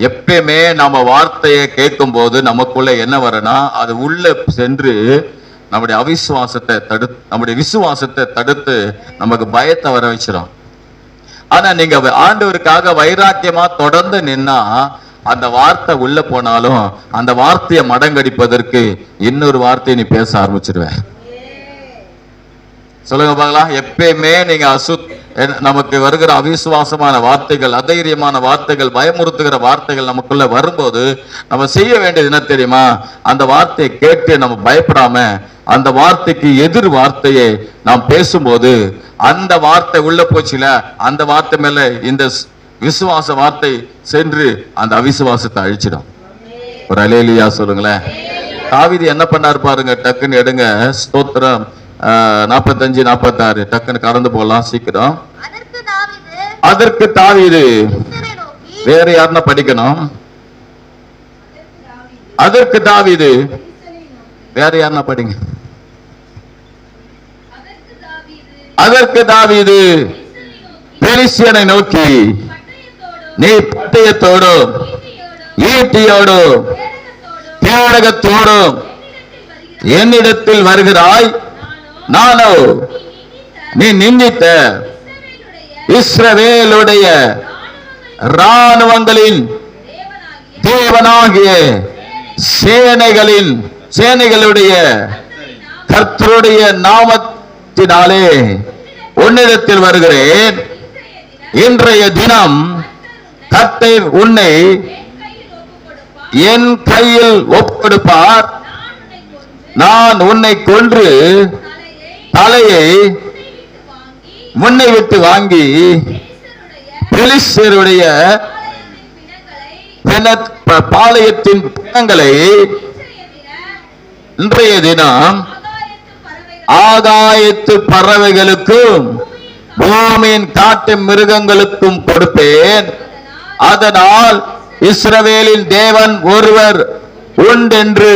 எப்பயுமே நம்ம வார்த்தையை கேட்கும் போது நமக்குள்ள என்ன வரனா, அது உள்ள சென்று நம்முடைய விசுவாசத்தை தடுத்து நமக்கு பயத்தை வர வச்சிடும். ஆனா நீங்க ஆண்டவருக்காக வைராக்கியமா தொடர்ந்து நின்னா, அந்த வார்த்தை உள்ள போனாலும் அந்த வார்த்தையை மடங்கடிப்பதற்கு இன்னொரு வார்த்தையை நீ பேச ஆரம்பிச்சிருவேன். சொல்லுங்க பார்க்கலாம். எப்பயுமே நீங்க நமக்கு வருகிற அவிசுவாசமான வார்த்தைகள், அதைரியமான வார்த்தைகள், பயமுறுத்துகிற வார்த்தைகள் நமக்குள்ள வரும்போது நம்ம செய்ய வேண்டியது என்ன தெரியுமா? அந்த வார்த்தையை கேட்டு நம்ம பயப்படாம அந்த வார்த்தைக்கு எதிர் வார்த்தையை நாம் பேசும்போது அந்த வார்த்தை உள்ள போச்சுல, அந்த வார்த்தை மேல இந்த விசுவாச வார்த்தை சென்று அந்த அவிசுவாசத்தை அழிச்சிடும். ஒரு அல்லேலூயா சொல்லுங்களேன். தாவீது என்ன பண்ணாரு பாருங்க, டக்குன்னு எடுங்க. ஸ்தோத்திரம் 45, 46 டக்குன்னு கடந்து போகலாம் சீக்கிரம். அதற்கு தாவீது, வேற யாருன்னா படிக்கணும். அதற்கு தாவீது, வேற யாருன்னா படிங்க. அதற்கு தாவீது பெலிஸ்தியனை நோக்கி, நீ பட்டயத்தோடும் ஈட்டியோடும் கேடகத்தோடும் என்னிடத்தில் வருகிறாய், நானோ நீ நிந்தித்த இஸ்ரவேலுடைய இராணுவங்களின் தேவனாகிய சேனைகளுடைய கர்த்தருடைய நாமத்தினாலே உன்னிடத்தில் வருகிறேன். இன்றைய தினம் கர்த்தர் உன்னை என் கையில் ஒப்புக்கொடுப்பார். நான் உன்னை கொன்று தலையை முன்னை விட்டு வாங்கி பெலிஸ்தருடைய பாளையத்தின் பிணங்களை இன்றைய தினம் ஆகாயத்து பறவைகளுக்கும் பூமியின் காட்டு மிருகங்களுக்கும் கொடுப்பேன். அதனால் இஸ்ரவேலின் தேவன் ஒருவர் உண்டென்று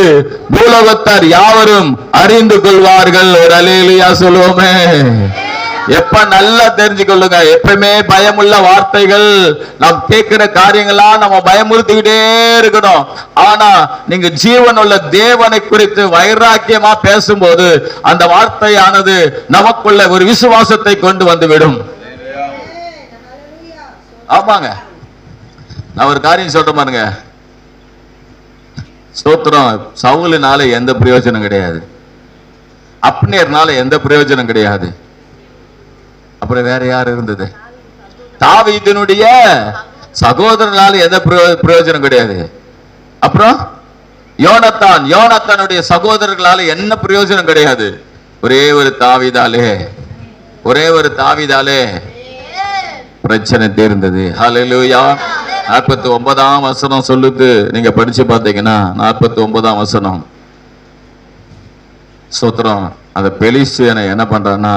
பூலோகத்தார் யாவரும் அறிந்து கொள்வார்கள். ஒரு அல்லேலூயா சொல்லுவோமே. எப்ப நல்லா தெரிஞ்சுக்கொள்ளுங்க, எப்பவுமே பயமுள்ள வார்த்தைகள் நாம் கேட்கிற காரியங்கள்லாம் நம்ம பயமுறுத்திக்கிட்டே இருக்கணும். ஆனா நீங்க ஜீவன் உள்ள தேவனை குறித்து வைராக்கியமா பேசும்போது அந்த வார்த்தையானது நமக்குள்ள ஒரு விசுவாசத்தை கொண்டு வந்துவிடும். ஆமாங்க, நான் ஒரு காரியம் சொல்றேன் பாருங்க. ஸ்தோத்திரம், சவுலினால எந்த பிரயோஜனம் கிடையாது. அப்னேர்னால எந்த பிரயோஜனம் கிடையாது. அப்புறம் வேற யார் இருந்தது? தாவீதினுடைய சகோதரனால எந்த பிரயோஜனம் கிடையாது. அப்புறம் யோனத்தானுடைய சகோதரர்களால என்ன பிரயோஜனம் கிடையாது. ஒரே ஒரு தாவீதாலே பிரச்சனை தீர்ந்தது. ஹல்லேலூயா. 49ஆம் வசனம் சொல்லுது, நீங்க படிச்சு பார்த்தீங்கன்னா 49ஆம் வசனம். ஸ்தோத்திரம். அந்த பெலிஸ்தியனை என்ன பண்றான்னா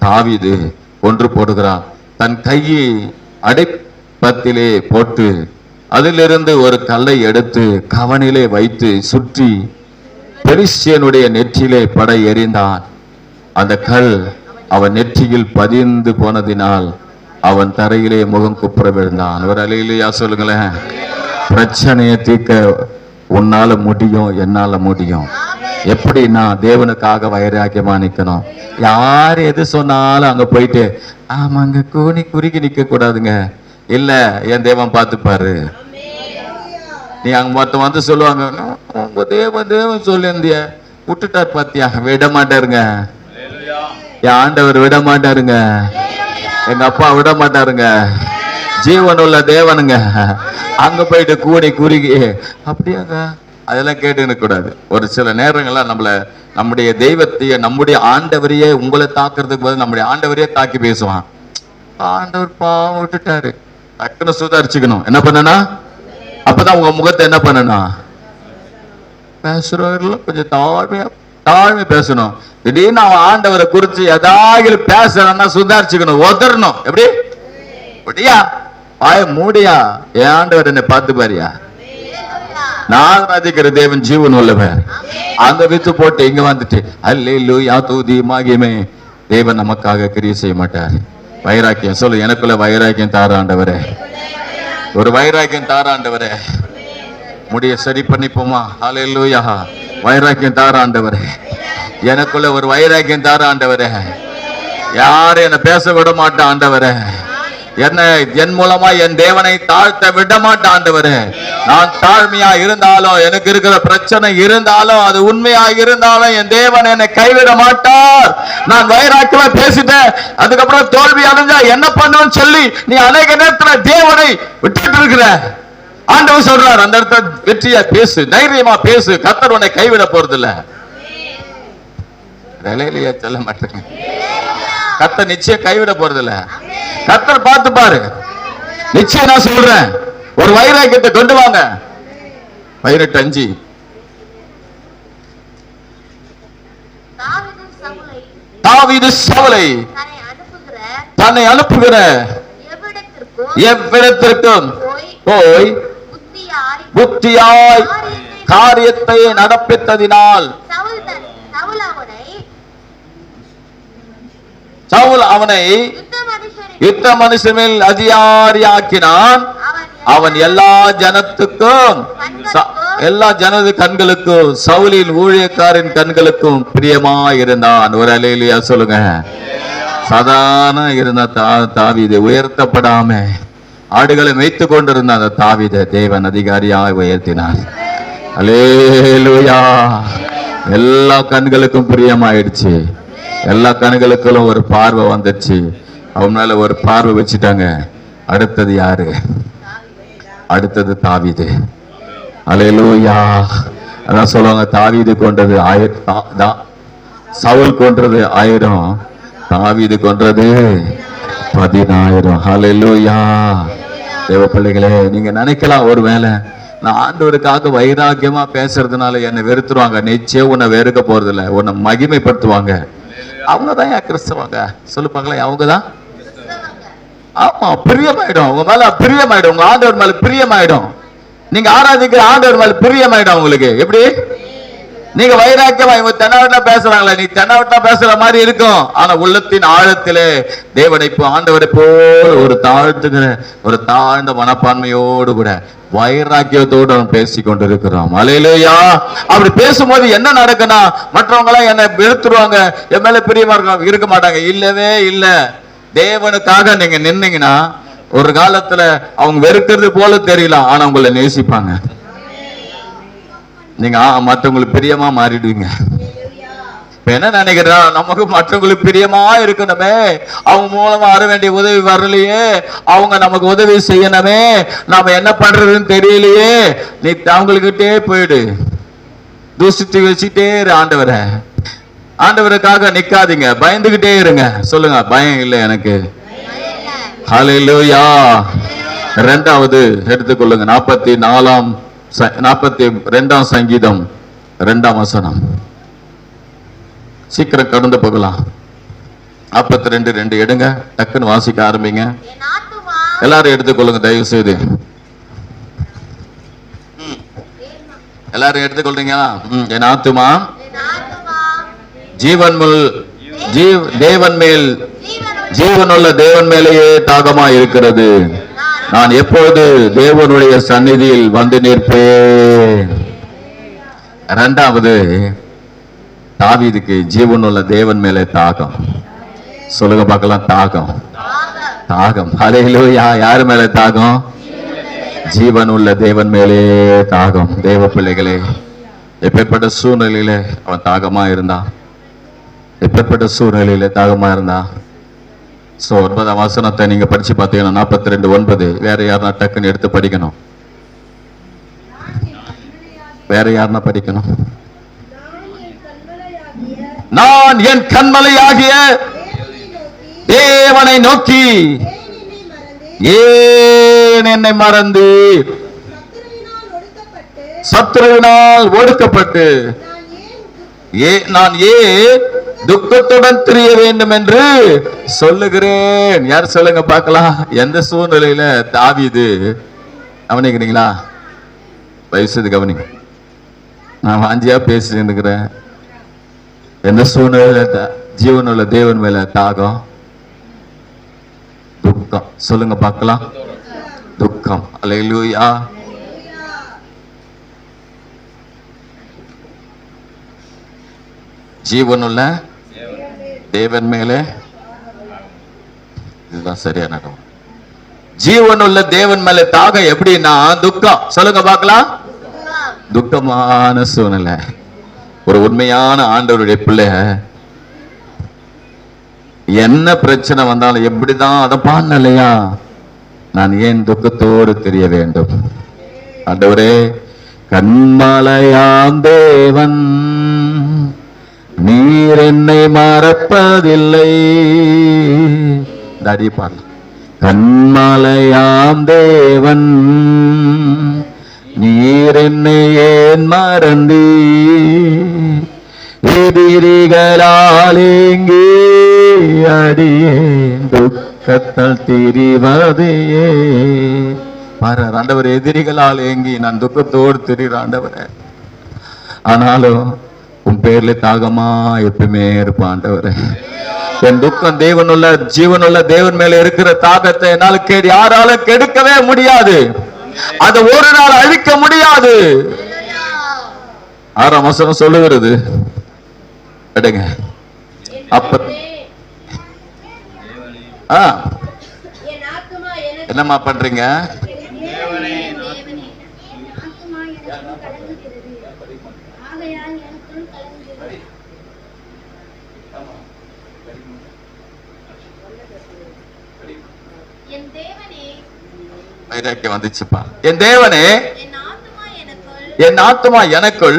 தாவீது ஒன்று போடுகிறான். தன் கையை அடைப்பத்திலே போட்டு அதிலிருந்து ஒரு கல்லை எடுத்து கவனிலே வைத்து சுற்றி பெலிஸ்தியனுடைய நெற்றியிலே படை எறிந்தான். அந்த கல் அவன் நெற்றியில் பதிந்து போனதினால் அவன் தரையிலே முகம் குப்புற விழுந்தான். ஒரு அல்லேலூயா சொல்லுங்களேன். பிரச்சனையை தீர்க்க உன்னால முடியும், என்னால முடியும். எப்படின்னா தேவனுக்காக வைராக்கியமா நிக்கணும். யார் எது சொன்னாலும் அங்க போயிட்டு ஆமாங்க குறுக்கி நிக்க கூடாதுங்க. இல்ல, என் தேவன் பார்த்துப்பாரு. நீ அங்க மொத்தம் வந்து சொல்லுவாங்க, உங்க தேவன் சொல்லியிருந்திய விட்டுட்டார் பாத்தியா. விட மாட்டாருங்க, என் ஆண்டவர் விட மாட்டாருங்க, எங்க அப்பா விட மாட்டாருங்க. ஜீவன் உள்ள தேவனுங்க. அங்க போயிட்டு குறுகி அப்படியாங்க அதெல்லாம் கேட்டு கூடாது. ஒரு சில நேரங்கள்லாம் நம்முடைய தெய்வத்தையே நம்முடைய ஆண்டவரையே உங்களை தாக்குறதுக்கு பதில் நம்முடைய ஆண்டவரையே தாக்கி பேசுவான். ஆண்டவர் பாவம் விட்டுட்டாரு. டக்குன்னு சுதாரிச்சுக்கணும். என்ன பண்ணனா? அப்பதான் உங்க முகத்தை என்ன பண்ணனா பேசுறவர்கள் கொஞ்சம் தாழ்மை பேசணும். திடீர்னு அவன் ஆண்டவரை குறிச்சு ஏதாவது பேசுறான்னா சுதாரிச்சுக்கணும், உதறணும். எப்படி முடியா வாய மூடியா, என் ஆண்டவர் என்னை பார்த்து பாரியா. நான் மதிக்கிற தேவன் ஜீவன் உள்ளவர். அங்க வித்து போட்டு இங்க வந்துட்டு அல்லேலூயா துதி மகிமை. தேவன் நமக்காக கிரியை செய்ய மாட்டார். வைராக்கியம் சொல்லு, எனக்குள்ள வைராக்கியம் தாராண்டவரே, ஒரு வைராக்கியம் தாராண்டவரே. முடிய சரி பண்ணிப்போமா? அல்லேலூயா. வைராக்கியம் தாராண்டவரே, எனக்குள்ள ஒரு வைராக்கியம் தாராண்டவரே. யாரும் என்ன பேச விட மாட்டேன் ஆண்டவரே. என் மூலமா என் தேவனை தாழ்த்த விட மாட்டேன் ஆண்டவரே. நான் தாழ்மையா இருந்தாலும், எனக்கு இருக்கிற பிரச்சனை இருந்தாலும், அது உண்மையா இருந்தாலும் என் தேவன் என்னை கைவிட மாட்டார். நான் வைராக்கியமா பேசிட்டேன், அதுக்கப்புறம் தோல்வி அடைஞ்சா என்ன பண்ணுவேன்னு சொல்லி நீ அநேக நேரத்துல தேவனை விட்டுட்டு இருக்கிற. ஆண்டவர் சொல்றார், அந்த இடத்துல வெற்றியா பேசு, தைரியமா பேசு. கர்த்தர் உன்னை கைவிட போறது இல்ல. வேலையிலேயே சொல்ல மாட்டேங்க, கர்த்தர் நிச்சயம் கைவிட போறது இல்ல. கர்த்தர் பார்த்து பாரு. நிச்சயம் நான் சொல்றேன், ஒரு வைராக்கியத்தை கொண்டு வாங்க. 18:5 தாவீது சவுலை தன்னை அனுப்புகிற எவ்விடத்திற்கும் போய் புத்தியாய் காரியத்தை நடப்பித்ததினால் சவுல் அவனை யுத்த மனுஷனில் அதிகாரியாக்கினான். அவன் எல்லா ஜனது கண்களுக்கும் சவுலின் ஊழியக்காரின் கண்களுக்கும் பிரியமா இருந்தான். ஒரு அல்லேலூயா சொல்லுங்க. சாதாரண இருந்த தாவீது உயர்த்தப்படாம ஆடுகளை மேய்த்து கொண்டிருந்த அந்த தாவீதை தேவன் அதிகாரியாக உயர்த்தினார். அல்லேலூயா. எல்லா கண்களுக்கும் பிரியமாயிடுச்சு. எல்லா கண்களுக்கும் ஒரு பார்வை வந்துச்சு. அவன் மேல ஒரு பார்வை வச்சுட்டாங்க. அடுத்தது யாரு? அடுத்தது தாவீது. அல்லேலூயா. அதான் சொல்லுவாங்க, தாவீது கொன்றது 1000, சவுல் கொன்றது 1000, தாவீது கொன்றது 10,000. அல்லேலூயா. தேவ பிள்ளைகளே, நீங்க நினைக்கலாம் ஒருவேளை நான் ஆண்டவருக்காக வைராக்கியமா பேசுறதுனால என்னை வெறுத்துருவாங்க. நிச்சயம் உன்னை வெறுக்க போறது இல்லை, உன்னை மகிமைப்படுத்துவாங்க. அவங்கதான் ஏன் கிறிஸ்தவங்க சொல்லுப்பாங்களே, அவங்கதான். ஆமா, பிரியமாயிடும் உங்க மேல, பிரியமாயிடும் உங்க ஆண்டவர் மேல, பிரியமாயிடும். நீங்க ஆராதிக்கிற ஆண்டவர் மேல பிரியமாயிடும் உங்களுக்கு. எப்படி நீங்க வைராக்கியமா இவங்க தென்னாவட்டா பேசுறாங்களே, நீ தென்னாவட்டா பேசுற மாதிரி இருக்கும். ஆனா உள்ளத்தின் ஆழத்திலே தேவனை ஆண்டவரை போல் ஒரு தாழ்த்துகிற ஒரு தாழ்ந்த மனப்பான்மையோடு கூட வைராக்கியத்தோடு அவன் பேசி கொண்டிருக்கிறான். அல்லேலூயா. அப்படி பேசும்போது என்ன நடக்குன்னா, மற்றவங்க எல்லாம் என்னை வெறுத்துருவாங்க, என் மேல பிரியமா இருக்க மாட்டாங்க. இல்லவே இல்லை. தேவனுக்காக நீங்க நின்னீங்கன்னா ஒரு காலத்துல அவங்க வெறுக்கிறது போல தெரியலாம், ஆனா உங்களை நேசிப்பாங்க. நீங்க மற்றவங்களுக்கு பிரியமா மாறிடுவீங்க. என்ன நினைக்கிறா, நமக்கு மற்றவங்களுக்கு பிரியமா இருக்கணுமே, அவங்க மூலமா வர வேண்டிய உதவி வரலையே, அவங்க நமக்கு உதவி செய்யணுமே, நாம என்ன பண்றதுன்னு தெரியலையே, நீ அவங்ககிட்டே போயிடு, தூசித்து வச்சுட்டே இரு ஆண்டவரை. ஆண்டவருக்காக நிக்காதீங்க, பயந்துகிட்டே இருங்க. சொல்லுங்க, பயம் இல்லை எனக்கு. ஹல்லேலூயா. இரண்டாவது எடுத்துக்கொள்ளுங்க, 42 சங்கீதம் 2ஆம் வசனம். சீக்கிரம் கடந்து போகலாம். 42:2 எடுங்க, டக்குன்னு வாசிக்க ஆரம்பிங்க. எல்லாரும் எடுத்துக்கொள்ளுங்க தயவு செய்து. எல்லாரும் எடுத்துக்கொள்றீங்களா? என் ஆத்துமா தேவன் மேல், ஜீவனுள்ள தேவன் மேலேயே தாகமா இருக்கிறது. நான் எப்போது தேவனுடைய சந்நிதியில் வந்து நிற்பேன். இரண்டாவது, தாவீதுக்கு ஜீவனுள்ள தேவன் மேலே தாகம். சொல்லுங்க பார்க்கலாம், தாகம். தாகம். ஹல்லேலூயா. யாரு மேல தாகம்? ஜீவன் உள்ள தேவன் மேலே தாகம். தேவ பிள்ளைகளே, எப்பேற்பட்ட சூழ்நிலையில அவன் தாகமா இருந்தா, எப்பேற்பட்ட சூழ்நிலையில தாகமா இருந்தா. 9ஆம் வசனத்தை நீங்க படிச்சு பார்த்தீங்கன்னா 42:9. வேற யாருன்னா டக்குன்னு எடுத்து படிக்கணும். வேற யாருன்னா படிக்கணும். நான் என் கண்மலையாகிய தேவனை நோக்கி, ஏன் என்னை மறந்து, சத்துருவினால் ஒடுக்கப்பட்டு நான் ஏன் துக்கத்துடன் தெரிய வேண்டும் என்று சொல்லுகிறேன். யார் சொல்லுங்க பார்க்கலாம். எந்த சூழ்நிலையில தாவீது, கவனிக்கிறீங்களா? வயசு கவனிங்க, நான் வாஞ்சியா பேசிருக்கிறேன். எந்த சூழ்நிலையில ஜீவனுள்ள தேவன் மேல தாகம், துக்கம். சொல்லுங்க பார்க்கலாம், துக்கம். அல்லேலூயா. ஜீவனுள்ள தேவன் மேலே, இதுதான் சரியான இடம். ஜீவனுள்ள தேவன் மேல தாகம் எப்படின்னா துக்கம். சொல்லுங்க பார்க்கலாம், துக்கமான சூழ்நிலை. ஒரு உண்மையான ஆண்டவருடைய பிள்ளை என்ன பிரச்சனை வந்தாலும் எப்படிதான் அதை பண்ணலையா, நான் ஏன் துக்கத்தோடு தெரிய வேண்டும்? ஆண்டவரே, கண்மலையாம் தேவன் நீர் என்னை மறப்பதில்லை. தாடி பாடலாம். கண்மலையாம் தேவன் நீர் என்னை ஏன் மறந்தி, எதிரிகளால் எங்கே அடியேன் துக்கத்தால் திரிவதையே. ஆண்டவர், எதிரிகளால் ஏங்கி நான் துக்கத்தோடு திரிகிற ஆண்டவரே, ஆனாலும் உன் பேர்ல தாகமா எப்பவுமே இருப்பான் ஆண்டவரே. என் துக்கம் தேவனுள்ள ஜீவனுள்ள தேவன் மேல இருக்கிற தாகத்தை என்னால் யாராலும் கெடுக்கவே முடியாது, அதை ஒரு நாள் அழிக்க முடியாது. 6ஆம் வசனம் சொல்லுகிறது. எடுங்க. அப்ப என்னம்மா பண்றீங்க? வந்துச்சுப்பா. என் தேவனே, என் ஆத்துமா எனக்குள்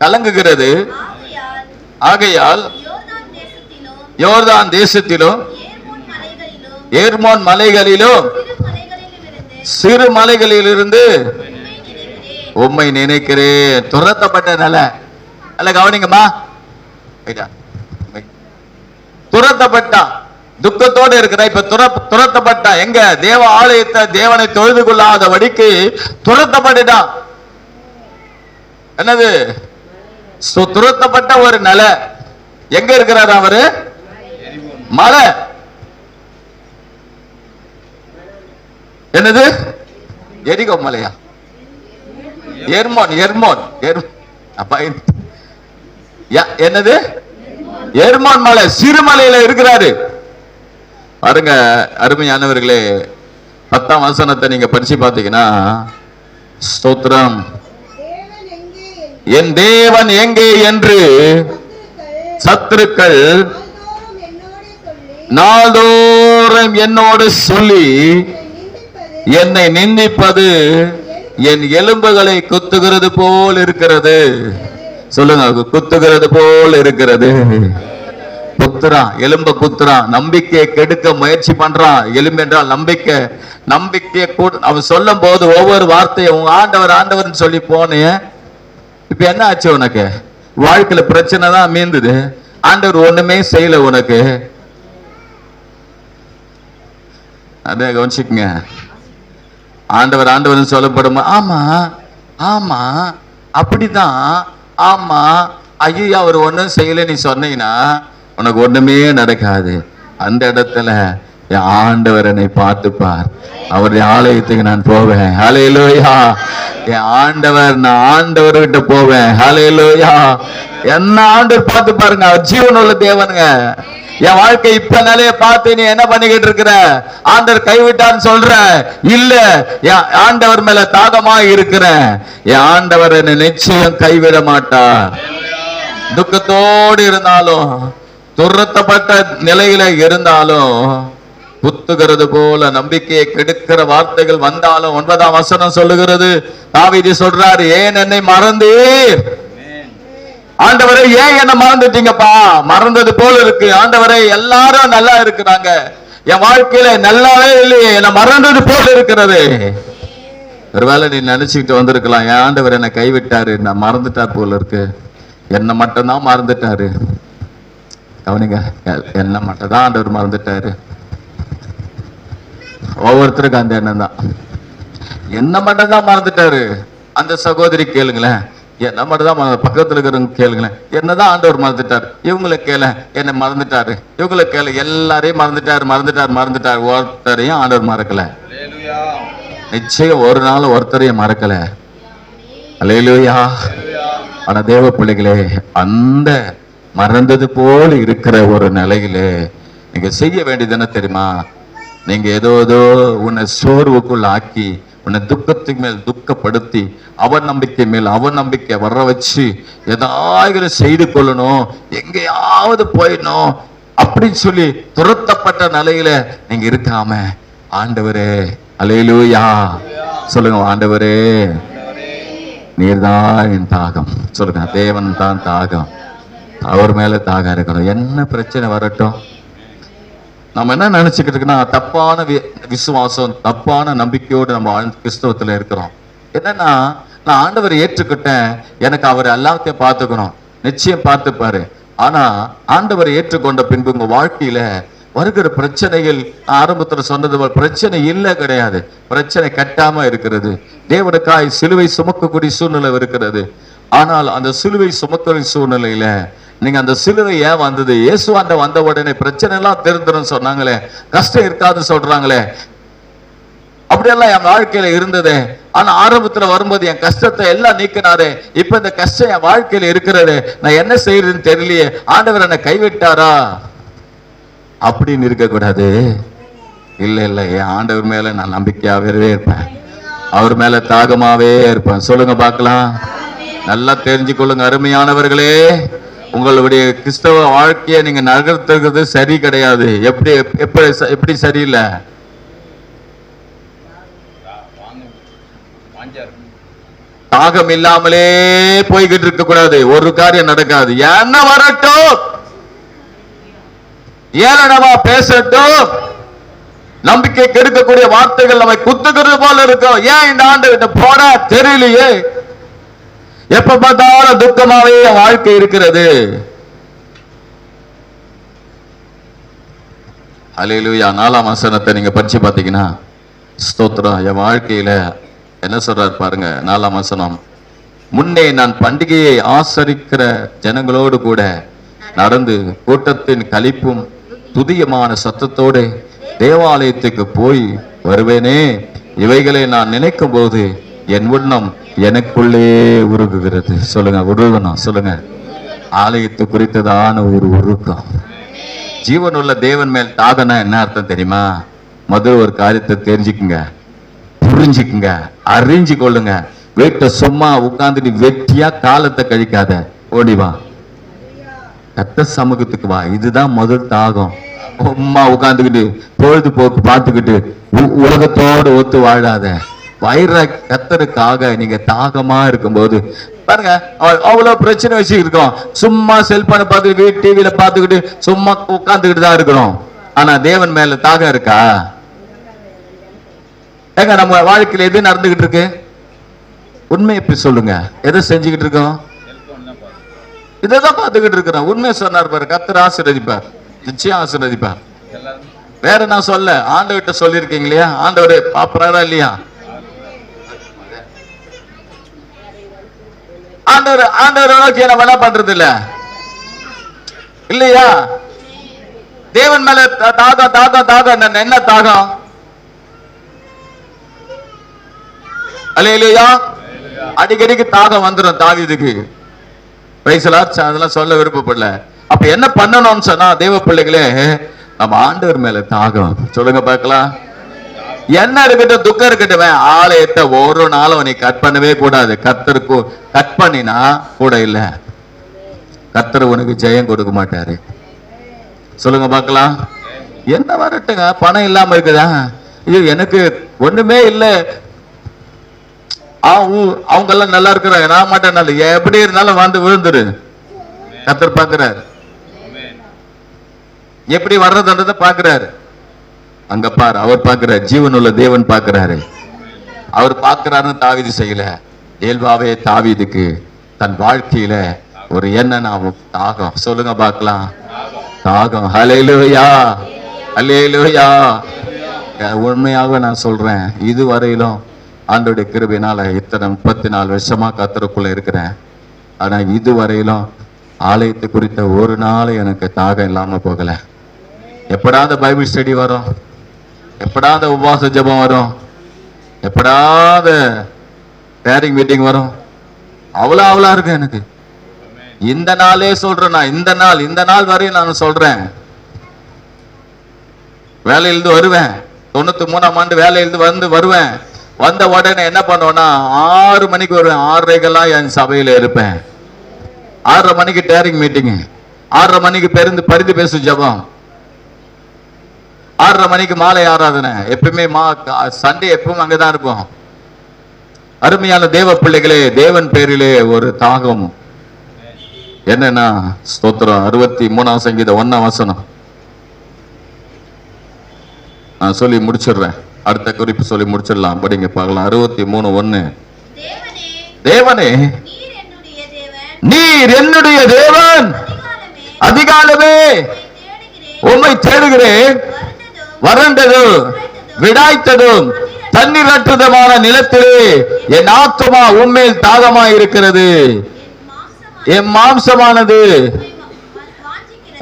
கலங்குகிறது. ஆகையால் யோர்தான் தேசத்திலும் ஏர்மோன் மலைகளிலும் சிறு மலைகளிலிருந்து உம்மை நினைக்கிறேன். துரத்தப்பட்ட நிலை. அல்ல கவனிங்கம்மா, துரத்தப்பட்டான், துக்கத்தோடு இருக்கிற. இப்ப துரத்தப்பட்டா எங்க? தேவ ஆலயத்தை தேவனை தொழுது கொள்ளாதபடிக்கு துரத்தப்பட்டுட்டான். என்னது? துரத்தப்பட்ட ஒரு நிலை. எங்க இருக்கிறார் அவரு? மலை. என்னது? எரிகோ மலையா? எர்மோன். என்னது? எர்மோன் மலை, சிறுமலையில இருக்கிறாரு. பாருங்க அருமையானவர்களே, 10ஆம் வசனத்தை நீங்க படிச்சு பாத்தீங்கன்னா, ஸ்தோத்திரம், என் தேவன் எங்கே என்று சத்துருக்கள் நாள்தோறும் என்னோடு சொல்லி என்னை நிந்திப்பது என் எலும்புகளை குத்துகிறது போல் இருக்கிறது. சொல்லுங்க, குத்துகிறது போல் இருக்கிறது. குத்துறான், எலும்ப குத்துறான், நம்பிக்கையை கெடுக்க முயற்சி பண்றான். எலும்பு என்றால் நம்பிக்கை. நம்பிக்கையை அவன் சொல்லும் போது ஒவ்வொரு வார்த்தையும் உங்க ஆண்டவர் ஆண்டவர்னு சொல்லி போனேன். இப்ப என்ன ஆச்சு? உனக்கு வாழ்க்கையில பிரச்சனை தான் மீந்தது. ஆண்டவர் ஒண்ணுமே செய்யல உனக்கு. அதே கவனிச்சுக்குங்க. ஆண்டவர் ஆண்டவர் சொல்லப்படுமா? ஆமா ஆமா அப்படிதான், ஆமா ஐயோ அவர் ஒண்ணும் செய்யல நீ சொன்னீங்கன்னா உனக்கு ஒண்ணுமே நடக்காது. அந்த இடத்துல என் ஆண்டவர் என்னை பார்த்துப்பார். அவருடைய ஆலயத்துக்கு நான் போவேன். ஹல்லேலூயா. என் ஆண்டவர், நான் ஆண்டவர்கிட்ட போவேன். ஹல்லேலூயா. என்ன ஆண்டவர் பார்த்து பாருங்க. அவர் ஜீவனுள்ள தேவனுங்க. என் வாழ்க்கை இப்ப நிலைய பார்த்து நீ என்ன பண்ணிக்கிட்டு இருக்கிற? ஆண்டவர் கைவிட்டான்னு சொல்ற இல்ல, என் ஆண்டவர் மேல தாகமா இருக்கிறேன். என் ஆண்டவர் என்னை நிச்சயம் கைவிட மாட்டார். துக்கத்தோடு இருந்தாலும், துரத்தப்பட்ட நிலையில இருந்தாலும், குத்துகிறது போல நம்பிக்கையை கெடுக்கிற வார்த்தைகள் வந்தாலும், 9ஆம் வசனம் சொல்லுகிறது, தாவீது சொல்றாரு, ஏன் என்னை மறந்தீர்? ஆண்டவரே ஏன் என்ன மறந்துட்டீங்கப்பா? மறந்தது போல இருக்கு. ஆண்டவரே எல்லாரும் நல்லா இருக்கிறாங்க, என் வாழ்க்கையில நல்லாவே இல்லையே, என்ன மறந்தது போல இருக்கிறது. ஒருவேளை நீ நினைச்சுக்கிட்டு வந்திருக்கலாம், என் ஆண்டவர் என்னை கைவிட்டாரு, நான் மறந்துட்டார் போல இருக்கு. என்ன மட்டும்தான் மறந்துட்டாரு. கவனிங்க, என்ன மட்டும் தான் ஆண்டவர் மறந்துட்டாரு. ஒவ்வொருத்தருக்கும் அந்த எண்ணம் தான். என்ன மட்டும் தான் மறந்துட்டாரு. அந்த சகோதரி கேளுங்களேன், என்ன மட்டும் தான். பக்கத்துல இருக்கிறவங்க கேளுங்களேன், என்னதான் ஆண்டவர் மறந்துட்டாரு. இவங்களை கேள, என்ன மறந்துட்டாரு. இவங்களை கேளு, எல்லாரையும் மறந்துட்டாரு. ஒருத்தரையும் ஆண்டவர் மறக்கல. நிச்சயம் ஒரு நாள் ஒருத்தரையும் மறக்கல. அல்லேலூயா. ஆனா தேவ பிள்ளைகளே, அந்த மறந்தது போல இருக்கிற ஒரு நிலையிலே நீங்க செய்ய வேண்டியது என்ன தெரியுமா? நீங்க ஏதோ உன்னை சோர்வுக்குள்ள ஆக்கி, உன்னை துக்கத்துக்கு மேல் துக்கப்படுத்தி, அவன் நம்பிக்கை மேல் அவன் நம்பிக்கை வர வச்சு ஏதாவது செய்து கொள்ளணும், எங்கேயாவது போயிடணும் அப்படின்னு சொல்லி துரத்தப்பட்ட நிலையில நீங்க இருக்காம, ஆண்டவரே அல்லேலூயா சொல்லுங்க, ஆண்டவரே நீர்தான் என் தாகம். சொல்லுங்க, தேவன் தான் தாகம். அவர் மேல தாகம் இருக்கணும். என்ன பிரச்சனை வரட்டும், நம்ம என்ன நினைச்சுக்கிட்டு இருக்குன்னா, தப்பான விசுவாசம், தப்பான நம்பிக்கையோடு நம்ம கிறிஸ்தவத்துல இருக்கிறோம். என்னன்னா, நான் ஆண்டவரை ஏற்றுக்கிட்டேன், எனக்கு அவர் எல்லாத்தையும் பார்த்துக்கணும். நிச்சயம் பார்த்துப்பாரு. ஆனா ஆண்டவரை ஏற்றுக்கொண்ட பின்பு உங்க வாழ்க்கையில வருகிற பிரச்சனைகள், ஆரம்பத்துல சொன்னது போல் பிரச்சனை இல்லை கிடையாது, பிரச்சனை கட்டாம இருக்கிறது. தேவனுக்காய் சிலுவை சுமக்கக்கூடிய சூழ்நிலை இருக்கிறது. ஆனால் அந்த சிலுவை சுமக்கிற சூழ்நிலையில நீங்க அந்த சிலுவை ஏன் வந்தது? இயேசுவாண்ட வந்த உடனே பிரச்சனை எல்லாம் தெரிந்துரும் சொன்னாங்களே, கஷ்டம் இருக்காது சொல்றாங்களே, அப்படியெல்லாம் என் வாழ்க்கையில இருந்தது. ஆனா ஆரம்பத்துல வரும்போது என் கஷ்டத்தை எல்லாம் நீக்கினாரு. இப்ப இந்த கஷ்டம் என் வாழ்க்கையில இருக்கிறது, நான் என்ன செய்யறதுன்னு தெரியலையே, ஆண்டவர் என்னை கைவிட்டாரா அப்படின்னு இருக்க கூடாது. இல்ல இல்ல, என் ஆண்டவர் மேல நான் நம்பிக்கையாவே இருப்பேன், அவர் மேல தாகமாவே இருப்பேன். சொல்லுங்க பார்க்கலாம். நல்லா தெரிஞ்சுக்கொள்ளுங்க அருமையானவர்களே, உங்களுடைய கிறிஸ்தவ வாழ்க்கையை நீங்க நகர்த்துறது சரி கிடையாது. எப்படி சரியில்லை? தாகம் இல்லாமலே போய்கிட்டு இருக்க கூடாது. ஒரு காரியம் நடக்காது. என்ன வரட்டும், ஏளனமா பேசட்டும், நம்பிக்கை கெடுக்கக்கூடிய வார்த்தைகள் நம்மை குத்துக்கிறது போல இருக்கும். ஏன் இந்த ஆண்டு கிட்ட போனா தெரியலையே, எப்ப பார்த்தாலும் துக்கமாவே வாழ்க்கை இருக்கிறது. அல்லேலூயா. 4ஆம் வசனத்தை நீங்க படிச்சு பாத்தீங்கன்னா, ஸ்தோத்திரம், என் வாழ்க்கையில என்ன சொல்றாரு பாருங்க. 4ஆம் வசனம், முன்னே நான் பண்டிகையை ஆசரிக்கிற ஜனங்களோடு கூட நடந்து கூட்டத்தின் களிப்பும் துதியமான சத்தத்தோடு தேவாலயத்துக்கு போய் வருவேனே, இவைகளை நான் நினைக்கும் போது என் உள்ளம் எனக்குள்ளே உருகுகிறது. சொல்லுங்க, உருகணும். சொல்லுங்க, ஆலயத்தை குறித்ததான ஒரு உருக்கம். ஜீவனுள்ள தேவன் மேல் தாகனா என்ன அர்த்தம் தெரியுமா? முதல் ஒரு காரியத்தை தெரிஞ்சுக்குங்க, புரிஞ்சுக்குங்க, அறிஞ்சு கொள்ளுங்க. வீட்டை சும்மா உட்கார்ந்து நீ வெட்டியா காலத்தை கழிக்காத, ஓடிவா. கர்த்தர் சமூகத்துக்கு வா. இதுதான் முதல் தாகம். அம்மா உட்காந்துக்கிட்டு பொழுதுபோக்கு பார்த்துக்கிட்டு உலகத்தோடு ஒத்து வாழாத. வயிற கர்த்தருக்காக நீங்க தாகமா இருக்கும்போது பாருங்க, அவ்வளவு பிரச்சனை வச்சு இருக்கோம். சும்மா செல்போனை பார்த்துக்கிட்டு டிவியில பார்த்துக்கிட்டு சும்மா உட்காந்துக்கிட்டு தான் இருக்கிறோம். ஆனா தேவன் மேல தாகம் இருக்கா? ஏங்க நம்ம வாழ்க்கையில எது நடந்துகிட்டு இருக்கு? உண்மை எப்படி சொல்லுங்க? எதை செஞ்சுக்கிட்டு இருக்கோம்? இதைதான் பார்த்துக்கிட்டு இருக்கிறோம். உண்மை சொன்னார் பாரு, கர்த்தர் ஆசீர்வதிப்பார், நிச்சயம் ஆசீர்வதிப்பார். வேற நான் சொல்ல, ஆண்டவர்கிட்ட சொல்லியிருக்கீங்க இல்லையா? ஆண்டவர் பாக்குறாரா இல்லையா? ஆண்டவர் நோக்கி நம்ம என்ன பண்றது இல்ல இல்லையா? தேவன் மேல தாகம் தாகம் தாகம். என்ன தாகம்? அல்லேலூயா. அடிக்கடிக்கு தாகம் வந்துடும் தாவீதுக்கு. அதெல்லாம் சொல்ல விருப்பப்படல. அப்ப என்ன பண்ணணும்னு சொன்னா, தேவ பிள்ளைகளே, நம்ம ஆண்டவர் மேல தாகம். சொல்லுங்க பார்க்கலாம். என்ன இருக்கட்டும், துக்கம் இருக்கட்டும், ஆலயத்தை ஒரு நாளும் நீ கட் பண்ணவே கூடாது. கர்த்தருக்கு கட் பண்ணினா கூட இல்ல, கர்த்தர் உனக்கு ஜெயம் கொடுக்க மாட்டாரு. சொல்லுங்க பார்க்கலாம். என்ன வரட்டுங்க, பணம் இல்லாம இருக்குதா? இது எனக்கு ஒண்ணுமே இல்லை, அவங்க எல்லாம் நல்லா இருக்கிறாங்க, நான் மாட்டேன், நல்ல எப்படி இருந்தாலும் வந்து விழுந்துரு. கர்த்தர் பாக்குறாரு, எப்படி வர்றதுன்றத பாக்குறாரு. அங்க பாரு, அவர் பாக்குறாரு, ஜீவனுள்ள தேவன் பாக்குறாரு. அவர் பாக்குறாருன்னு தாவீது செய்யல. இயல்பாவே தாவீதுக்கு தன் வாழ்க்கையில ஒரு என்ன தாகம். சொல்லுங்க பார்க்கலாம். தாகம். ஹல்லேலூயா, ஹல்லேலூயா. உண்மையாக நான் சொல்றேன், இதுவரையிலும் ஆண்டோடைய கிருபையினால இத்தனை 34 வருஷமா கர்த்தருக்குள்ள இருக்கிறேன். ஆனா இதுவரையிலும் ஆலயத்தை குறித்த ஒரு நாள் எனக்கு தாகம் இல்லாம போகல. எப்படாத பைபிள் ஸ்டடி வரும், எப்படாத உபவாச ஜெபம் வரும், எப்படாத பேரிங் மீட்டிங் வரும், அவ்வளோ இருக்கு எனக்கு. இந்த நாளே சொல்றேன் நான், இந்த நாள் வரையும் நான் சொல்றேன். வேலையிலிருந்து வருவேன், 93ஆம் ஆண்டு வேலையிலிருந்து வருவேன். வந்த உடனே என்ன பண்ணுவேன்னா, 6 மணிக்கு வருவேன். 6:30 என் சபையில இருப்பேன். 6:30 மணிக்கு டேரிங் மீட்டிங், 6:30 மணிக்கு பரிந்து பேசும் ஜபம், 6:30 மணிக்கு மாலை ஆராதனை. எப்பவுமே சண்டே எப்பவும் அங்கதான் இருப்போம். அருமையான தேவ பிள்ளைகளே, தேவன் பேரிலே ஒரு தாகம். என்னன்னா ஸ்தோத்திரம். 63ஆம் சங்கீதம் 1ஆம் வசனம் நான் சொல்லி முடிச்சிடுறேன். அடுத்த குறிப்பு சொல்லி முடிச்சிடலாம். படிங்க பார்க்கலாம். 63:1. தேவனே, நீர் என்னுடைய தேவன், அதிகாலமே உம்மை தேடுகிறேன். வறண்டதும் விடாய்த்ததும் தண்ணீரற்றதுமான நிலத்திலே என் ஆத்துமா உம்மேல் தாகமாய் இருக்கிறது. என் மாம்சமானது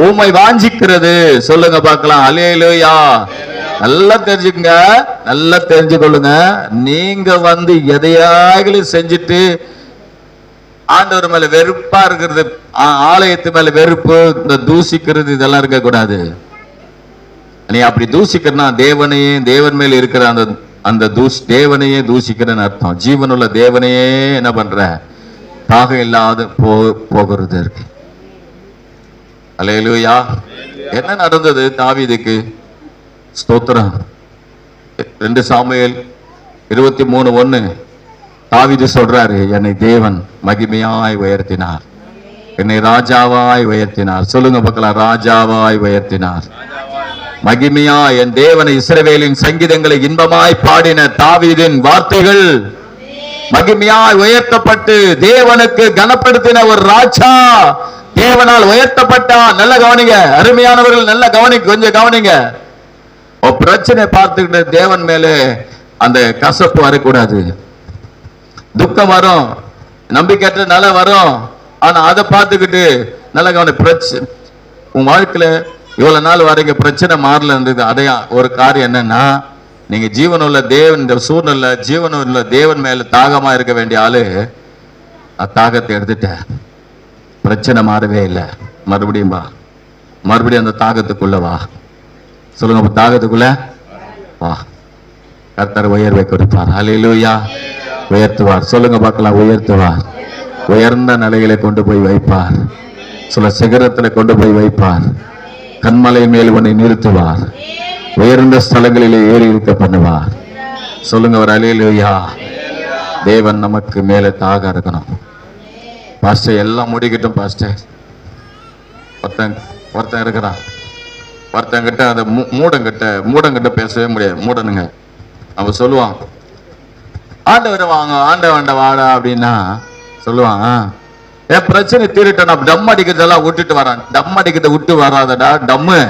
உம்மை வாஞ்சிக்கிறது. சொல்லுங்க பார்க்கலாம். அல்லேலூயா. நல்லா தெரிஞ்சுக்கங்க, நல்லா தெரிஞ்சுக்கொள்ளுங்க. நீங்க எதையாவது செஞ்சுட்டு ஆண்டவர் மேல வெறுப்பா இருக்கிறது, ஆலயத்து மேல வெறுப்பு, இந்த தூசிக்கிறது, இதெல்லாம் இருக்க கூடாது. நீ அப்படி தூசிக்கிறனா தேவன் மேல இருக்கிற அந்த தேவனையே தூசிக்கிறன்னு அர்த்தம். ஜீவனுள்ள தேவனையே என்ன பண்ற? தாகம் இல்லாத போகிறது இருக்கு. அல்லேலூயா. என்ன நடந்தது தாவீதுக்கு? ஸ்தோத்திரம். 2 சாமுவேல் 23:1 தாவீது சொல்றாரு, என்னை தேவன் மகிமையாய் உயர்த்தினார், என்னை ராஜாவாய் உயர்த்தினார். சொல்லுங்க பார்க்கலாம். ராஜாவாய் உயர்த்தினார், மகிமையா என் தேவனை இஸ்ரவேலின் சங்கீதங்களை இன்பமாய் பாடின தாவீதின் வார்த்தைகள் மகிமையாய் உயர்த்தப்பட்டு தேவனுக்கு கனப்படுத்தின ஒரு ராஜா தேவனால் உயர்த்தப்பட்டான். நல்ல கவனிங்க அருமையானவர்கள், நல்ல கொஞ்சம் கவனிங்க. பிரச்சனை பார்த்துக்கிட்டு தேவன் மேலே அந்த கசப்பு வரக்கூடாது. துக்கம் வரும், நம்பிக்கையற்ற நிலை வரும். ஆனா அதை பார்த்துக்கிட்டு நல்ல கவனி. உன் வாழ்க்கையில இவ்வளவு நாள் வரைக்கும் பிரச்சனை மாறல இருந்தது. அதையா ஒரு காரியம் என்னன்னா, நீங்க ஜீவனுள்ள தேவன், இந்த சூழ்நிலை ஜீவனுள்ள தேவன் மேல தாகமா இருக்க வேண்டிய ஆளு தாகத்தை எடுத்துட்ட, பிரச்சனை மாறவே இல்லை. மறுபடியும் வா, மறுபடியும் அந்த தாகத்துக்குள்ள வா. சொல்லுங்க, தாகத்துக்குள்ள வா. கர்த்தர் உயர்வை கொடுப்பார். அல்லேலூயா. உயர்த்துவார். சொல்லுங்க பார்க்கலாம். உயர்த்துவார். உயர்ந்த நிலைகளை கொண்டு போய் வைப்பார். சில சிகரத்தில் கொண்டு போய் வைப்பார். கண்மலை மேல் உன்னை நிறுத்துவார். உயர்ந்த ஸ்தலங்களிலே ஏறி இருக்க பண்ணுவார். சொல்லுங்க ஒரு அல்லேலூயா. தேவன் நமக்கு மேலே தாக இருக்கணும். பாஸ்டர் எல்லாம் முடிக்கட்டும் பாஸ்டர். ஒருத்தன் இருக்கிறான். ஒருத்தங்கிட்ட அந்த மூடங்கிட்ட பேசவே முடியாது. மூடனுங்க அவன் சொல்லுவான், ஆண்டவர் வாங்க ஆண்டவன்ட வாடா அப்படின்னா சொல்லுவான், என் பிரச்சனை தீரட்டும், நான் டம் அடிக்கிறதெல்லாம் விட்டுட்டு வரான். டம் அடிக்கிறத விட்டு வராதடா டம்மு.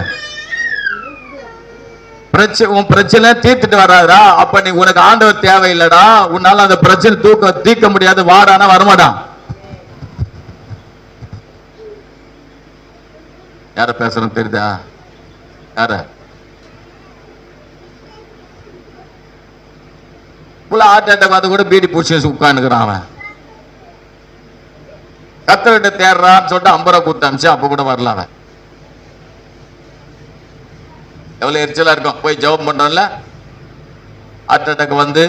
உன் பிரச்சனை தீர்த்துட்டு வராதா, அப்ப நீ உனக்கு ஆண்டவர் தேவையில்லடா, உன்னால அந்த பிரச்சனை தீர்க்க முடியாது, வாடானா வரமாட்டான். யார பேசுறோம் தெரியுதா? யார ஹார்ட் அட்டாக் வந்து கூட பீடி பூச்சி உட்காந்துக்கிறான். அவன் கத்தர்கிட்ட தேடுறான்னு சொல்லிட்டு 50 ரூபா கொடுத்தாமிச்சு, அப்ப கூட வரல. அவன் எவ்வளவு எரிச்சலா இருக்கும். போய் ஜெபம் பண்றோம்ல, ஹார்ட் அட்டாக் வந்து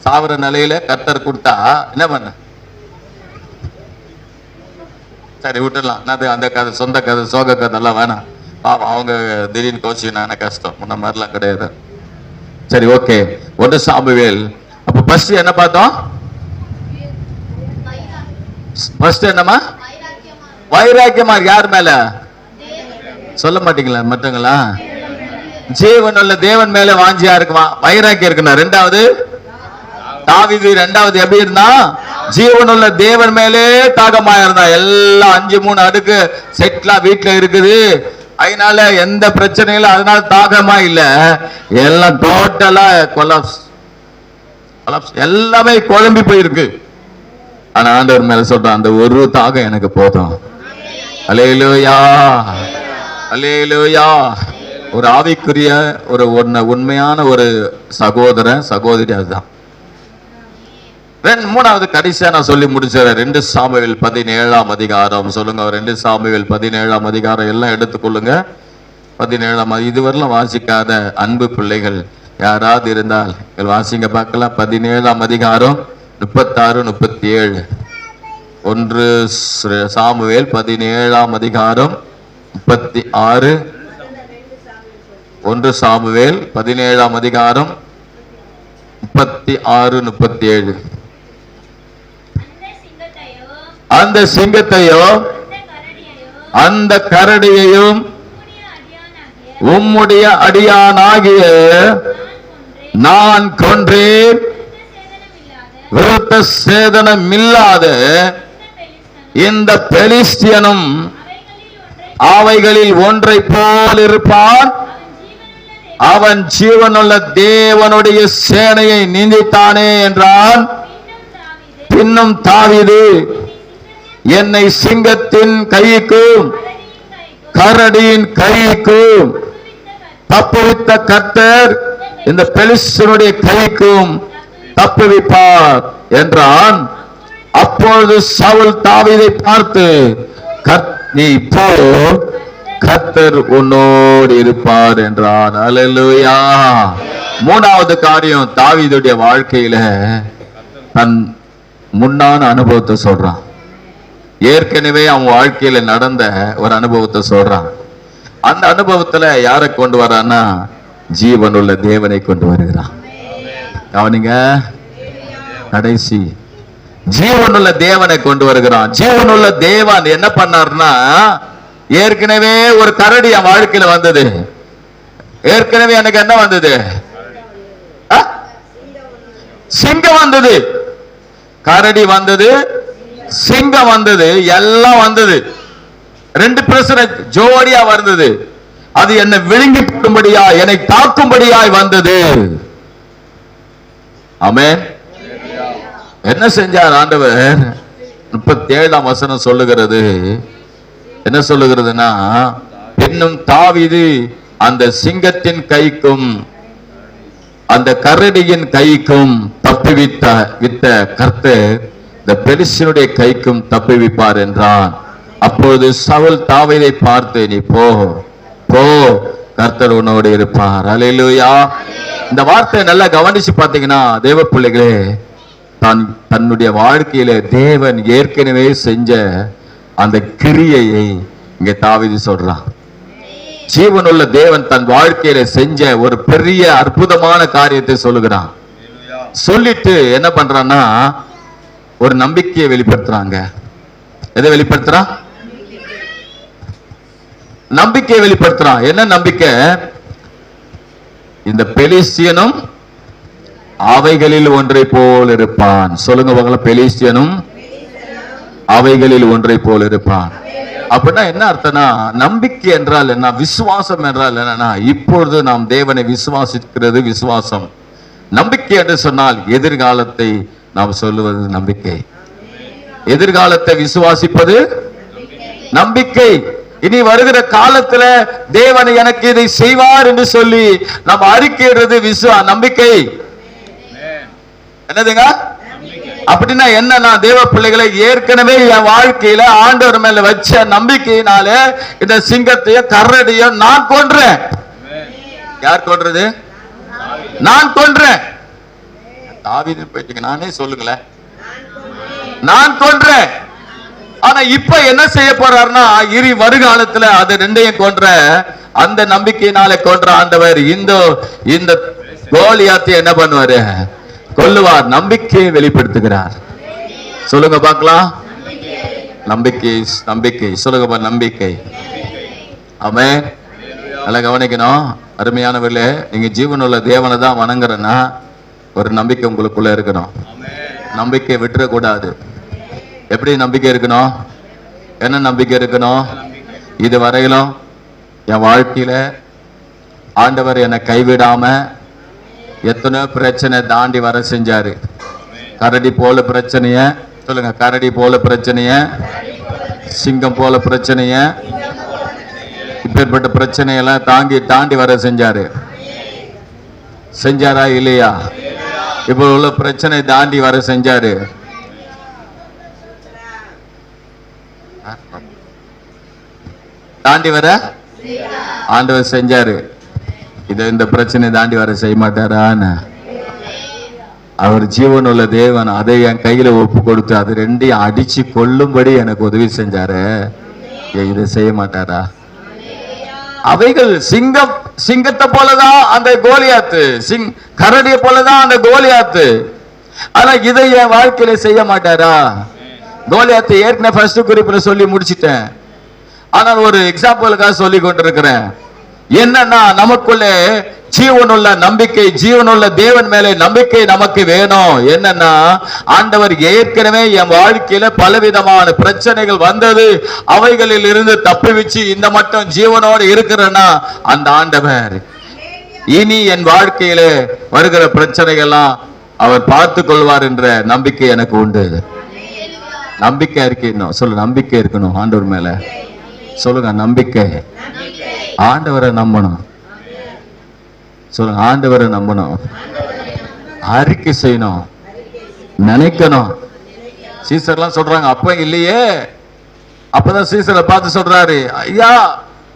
சாவர நிலையில கத்தர் கொடுத்தா என்ன பண்ண? சரி விட்டுடலாம். அந்த கதை சொந்த கதை சோக கதை எல்லாம் வேணாம். பாவம் அவங்க திடீர்னு கோச்சினா கஷ்டம். முன்ன மாதிரிலாம் கிடையாது. சரி ஓகே. 1 சாமுவேல். அப்ப ஃபர்ஸ்ட் என்ன பார்த்தோம்? ஃபர்ஸ்ட் என்னமா? வைராக்கியமா. யார் மேல சொல்ல மாட்டீங்களா மற்றவங்களா? ஜீவனுள்ள தேவன் மேல வாஞ்சியா இருக்குமா, வைராக்கியம் இருக்குன்னா. ரெண்டாவது தாவீது. ரெண்டாவது எப்படி இருந்தா? ஜீவனுள்ள தேவன் மேலே தாகமா இருந்தா. எல்லாம் 5-3 அடுக்கு செட்லா வீட்டுல இருக்குது. அதனால எந்த பிரச்சனையும், அதனால தாகமா இல்ல, எல்லாம் டோட்டலா கொலாப்ஸ். எல்லாமே குழம்பி போயிருக்கு. ஆனா ஆண்டவர் மேல சொல்றான், அந்த ஒரு தாகம் எனக்கு போதும். அல்லேலூயா, அல்லேலூயா. ஒரு ஆவிக்குரிய ஒரு உண்மையான ஒரு சகோதரன் சகோதரி அதுதான். மூணாவது கடைசியா நான் சொல்லி முடிச்சிடறேன். 2 சாமுவேல் 17ஆம் அதிகாரம். சொல்லுங்க 2 சாமுவேல் 17ஆம் அதிகாரம். எல்லாம் எடுத்துக்கொள்ளுங்க. 17ஆம். இதுவரையிலும் வாசிக்காத அன்பு பிள்ளைகள் யாராவது இருந்தால் வாசிங்க பார்க்கலாம். 17ஆம் அதிகாரம் 36, 37. 1 சாமுவேல் 17ஆம் அதிகாரம் 36. 1 சாமுவேல் 17ஆம் அதிகாரம் 36, 37. அந்த சிங்கத்தையும் அந்த கரடியையும் உம்முடைய அடியானாகிய நான் கொன்றேன். விருத்த சேதனம் இல்லாத இந்த பெலிஸ்தியனும் அவைகளில் ஒன்றை போல் இருப்பான். அவன் ஜீவனுள்ள தேவனுடைய சேனையை நிந்தித்தானே என்றான். பின்னும் தாவீது, என்னை சிங்கத்தின் கைக்கும் கரடியின் கைக்கும் தப்புவித்த கர்த்தர் இந்த பெலிஸ்தியனுடைய கைக்கும் தப்புவிப்பார் என்றான். அப்பொழுது சவுல் தாவீதை பார்த்து, நீ போ, கர்த்தர் உன்னோடு இருப்பார் என்றான். அல்லேலூயா. மூணாவது காரியம், தாவீதுடைய வாழ்க்கையில தன் முன்னான அனுபவத்தை சொல்றான். ஏற்கனவே அவன் வாழ்க்கையில நடந்த ஒரு அனுபவத்தை சொல்றான். அந்த அனுபவத்துல யாரை கொண்டு வரான்னா, ஜீவனுள்ள தேவனை கொண்டு வருகிறான். அவனுங்க கடைசி ஜீவனுள்ள தேவனை கொண்டு வருகிறான். ஜீவனுள்ள தேவன் என்ன பண்ணார்னா, ஏற்கனவே ஒரு கரடி என் வாழ்க்கையில வந்தது. ஏற்கனவே எனக்கு என்ன வந்தது? சிங்கம் வந்தது, கரடி வந்தது, சிங்கம் வந்தது, எல்லாம் வந்தது. 2 பிரச்சனை ஜோடியா வந்தது. அது என்னை விழுங்கி போடும்படியா, என்னை தாக்கும்படியாய் வந்தது. ஆமென். என்ன செஞ்சார் ஆண்டவர்? 37ஆம் வசனம் சொல்லுகிறது. என்ன சொல்லுகிறதுனா, இன்னும் தாவீது அந்த சிங்கத்தின் கைக்கும் அந்த கரடியின் கைக்கும் தப்புவித்த கர்த்தர் இந்த பெலிஸ்தியனுடைய கைக்கும் தப்புவிப்பார் என்றான். அப்பொழுது சவுல் தாவீதை பார்த்து, நீ போ, கர்த்தர் உன்னோடு இருப்பார். அல்லேலூயா. இந்த வார்த்தையை நல்லா கவனிச்சு பார்த்தீங்கன்னா, தேவ பிள்ளைகளே, தன்னுடைய வாழ்க்கையில தேவன் ஏற்கனவே செஞ்ச அந்த கிரியையை இங்க தாவீது சொல்றான். ஜீவனுள்ள தேவன் தன் வாழ்க்கையில செஞ்ச ஒரு பெரிய அற்புதமான காரியத்தை சொல்லுகிறான். சொல்லிட்டு என்ன பண்றான்னா ஒரு நம்பிக்கையை வெளிப்படுத்துறாங்க. எதை வெளிப்படுத்துறான்? நம்பிக்கையை வெளிப்படுத்துறான். என்ன நம்பிக்கை? இந்த பெலிஸ்தியனும் அவைகளில் ஒன்றை போல் இருப்பான். சொல்லுங்க பார்க்கலாம். பெலிஸ்தியனும் அவைகளில் ஒன்றை போல் இருப்பான். அப்படின்னா என்ன அர்த்தம்னா, நம்பிக்கை என்றால் என்ன, விசுவாசம் என்றால் என்னன்னா, இப்பொழுது நாம் தேவனை விசுவாசிக்கிறது விசுவாசம். நம்பிக்கை என்று சொன்னால் எதிர்காலத்தை நாம் சொல்லுவது நம்பிக்கை. எதிர்காலத்தை விசுவாசிப்பது நம்பிக்கை. இனி வருகிற காலத்துல தேவன் எனக்கு இதை செய்வார் என்று சொல்லி நாம் அறிக்கையிடுறது நம்பிக்கை. என்னதுங்க? அப்படின்னா என்னன்னா, தேவ பிள்ளைகளை ஏற்கனவே என் வாழ்க்கையில ஆண்டவர் மேல வச்ச நம்பிக்கையினால இந்த சிங்கத்தையும் கரடியும் நான் கொன்றேன். யார் கொன்றது? நான் கொன்றேன். தாவீது போயிட்டீங்க, நானே சொல்லுங்களேன். நான் கொன்றேன். ஆனா இப்ப என்ன செய்ய போறாருன்னா, இனி வருகாலத்துல அது ரெண்டையும் கொன்ற அந்த நம்பிக்கையினால கொன்ற ஆண்டவர் இந்த கோலியாத்தை என்ன பண்ணுவாரு? கொல்லுவார். நம்பிக்கையை வெளிப்படுத்துகிறார். சொல்லுங்க பார்க்கலாம். நம்பிக்கை, நம்பிக்கை. சொல்லுங்க நம்பிக்கை. ஆமென். நல்லா கவனிக்கணும் அருமையானவர்களே. நீங்க ஜீவனுள்ள தேவனை தான் வணங்குறேன்னா ஒரு நம்பிக்கை உங்களுக்குள்ள இருக்கணும். நம்பிக்கை விட்டுறக்கூடாது. எப்படி நம்பிக்கை இருக்கணும்? என்ன நம்பிக்கை இருக்கணும்? இது வரையிலும் என் வாழ்க்கையில ஆண்டவர் என்னை கைவிடாம எத்தனையோ பிரச்சனை தாண்டி வர செஞ்சாரு. கரடி போல பிரச்சனைய, சொல்லுங்க, கரடி போல பிரச்சனைய, சிங்கம் போல பிரச்சனைய, இப்பேற்பட்ட பிரச்சனையெல்லாம் தாண்டி வர செஞ்சாரு. செஞ்சாரா இல்லையா? இப்போ உள்ள பிரச்சனை தாண்டி வர செஞ்சாரு. தாண்டி வர ஆண்டவர் செஞ்சாரு. இந்த பிரச்சனை தாண்டி வர செய்ய மாட்டாரான்னு அவர் ஜீவனுள்ள தேவன். அதை என் கையில ஒப்பு கொடுத்து அது ரெண்டையும் அடிச்சு கொள்ளும்படி எனக்கு உதவி செஞ்சாரு. இதை செய்ய மாட்டாரா? அவைகள் சிங்கத்தை போலதான் அந்த கோலியாத்து, கரடியை போலதான் அந்த கோலியாத்து. ஆனா இதை என் வாழ்க்கையில செய்ய மாட்டாரா? கோலியாத்து ஏற்கனவே ஃபர்ஸ்ட் குறிப்புல சொல்லி முடிச்சிட்டேன். ஆனால் ஒரு எக்ஸாம்பிளுக்காக சொல்லி கொண்டிருக்கிறேன். என்னன்னா, நமக்குள்ள ஜீவனுள்ள நம்பிக்கை, ஜீவனுள்ள தேவன் மேலே நம்பிக்கை நமக்கு வேணும். என்னன்னா, ஆண்டவர் ஏற்கனவே என் வாழ்க்கையில பலவிதமான பிரச்சனைகள் வந்தது, அவைகளில் இருந்து தப்பிவிச்சு இந்த மட்டும் ஜீவனோடு இருக்கிறேன்னா அந்த ஆண்டவர் இனி என் வாழ்க்கையில வருகிற பிரச்சனைகள்லாம் அவர் பார்த்து கொள்வார் என்ற நம்பிக்கை எனக்கு உண்டு. நம்பிக்கை இருக்கணும். சொல்லு, நம்பிக்கை இருக்கணும் ஆண்டவர் மேல. சொல்லுங்க, நம்பிக்கை. ஆண்டவரை நம்பணும். சொல்லுங்க, ஆண்டவரை நம்பணும். அறிக்கை செய்யணும், நினைக்கணும். சீசர்லாம் சொல்றாங்க, அப்ப இல்லையே. அப்பதான் சீசரை பார்த்து சொல்றாரு, ஐயா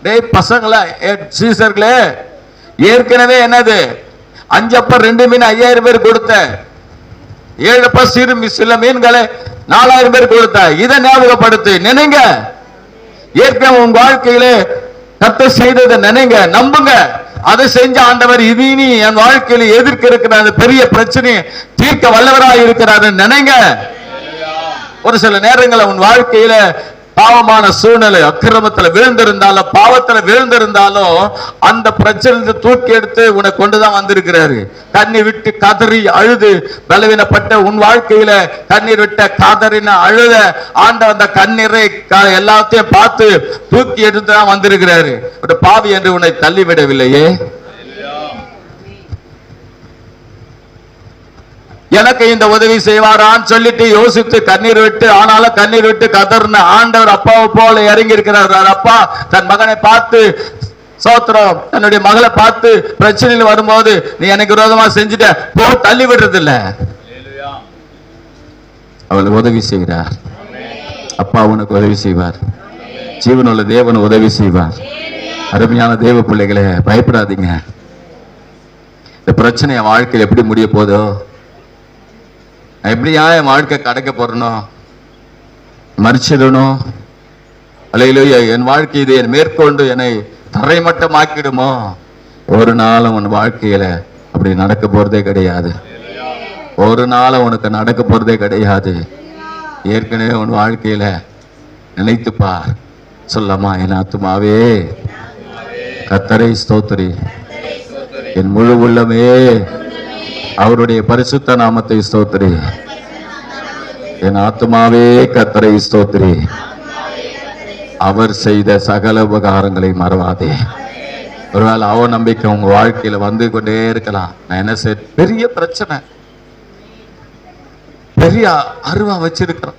டேய் பசங்களா, சீசர்களே, ஏற்கனவே என்னது 5 அப்ப 2 மீன் 5000 பேர் கொடுத்த, 7 அப்ப சில மீன்களை 4000 பேர் கொடுத்த. இதை ஞாபகப்படுத்து, நினைங்க. ஏற்கனவே உங்க வாழ்க்கையிலே கர்த்தர் செய்ததை நினைங்க, நம்புங்க. அதை செஞ்ச ஆண்டவர் இனி என் வாழ்க்கையில எதிர்க்க இருக்கிற அந்த பெரிய பிரச்சனையை தீர்க்க வல்லவராய் இருக்கிறாரு நினைங்க. ஒரு சில நேரங்களில் உன் வாழ்க்கையில பாவமான சூழ்நிலை, அக்கிரமத்துல விழுந்திருந்தாலும், பாவத்துல விழுந்திருந்தாலும் அந்த பிரச்சனை தூக்கி எடுத்து உன்னை கொண்டுதான் வந்திருக்கிறாரு. கண்ணீர் விட்டு கதறி அழுது பலவீனப்பட்ட உன் வாழ்க்கையில கண்ணீர் விட்ட கதறின அழுத ஆண்ட அந்த கண்ணீரை எல்லாத்தையும் பார்த்து தூக்கி எடுத்து தான் வந்திருக்கிறாரு. ஒரு பாவி என்று உன்னை தள்ளிவிடவில்லையே. எனக்கு இந்த உதவி செய்வாரான்னு சொல்லிட்டு யோசித்து கண்ணீர் விட்டு, ஆனாலும் கண்ணீர் விட்டு கதர்ன ஆண்டவர் அப்பாவை போல இறங்கி இருக்கிறார். அப்பா தன் மகனை பார்த்து, சோத்திரம், தன்னுடைய மகளை பார்த்து பிரச்சனையில் வரும்போது நீ எனக்கு விரோதமா செஞ்சுட்ட போ தள்ளி விடுறது இல்ல, அவளுக்கு உதவி செய்கிறார். அப்பா உனக்கு உதவி செய்வார். ஜீவனுள்ள தேவன் உதவி செய்வார். அருமையான தேவ பிள்ளைகளே, பயப்படாதீங்க. இந்த பிரச்சனை என் வாழ்க்கையில் எப்படி முடிய போதோ, எப்படியா என் வாழ்க்கை கடக்க போறணும், மறிச்சிடணும், அல்லேலூயா. என் வாழ்க்கை இது என் மேற்கொண்டு என்னை தரைமட்டமாக்கிடுமோ? ஒரு நாளும் உன் வாழ்க்கையில அப்படி நடக்க போறதே கிடையாது. ஒரு நாளும் உனக்கு நடக்க போறதே கிடையாது. ஏற்கனவே உன் வாழ்க்கையில நினைத்துப்பார். சொல்லமா, என் ஆத்துமாவே கர்த்தரை ஸ்தோத்திரி, என் முழு உள்ளமே அவருடைய பரிசுத்த நாமத்தை ஸ்தோத்திரி. என் ஆத்துமாவே கர்த்தரை ஸ்தோத்திரி, அவர் செய்த சகல உபகாரங்களை மறவாதே. ஒருவேளை அவநம்பிக்கை உங்க வாழ்க்கையில வந்து கொண்டே இருக்கலாம். நான் என்ன செய்ய, பெரிய பிரச்சனை, பெரிய அருவா வச்சிருக்கிறேன்,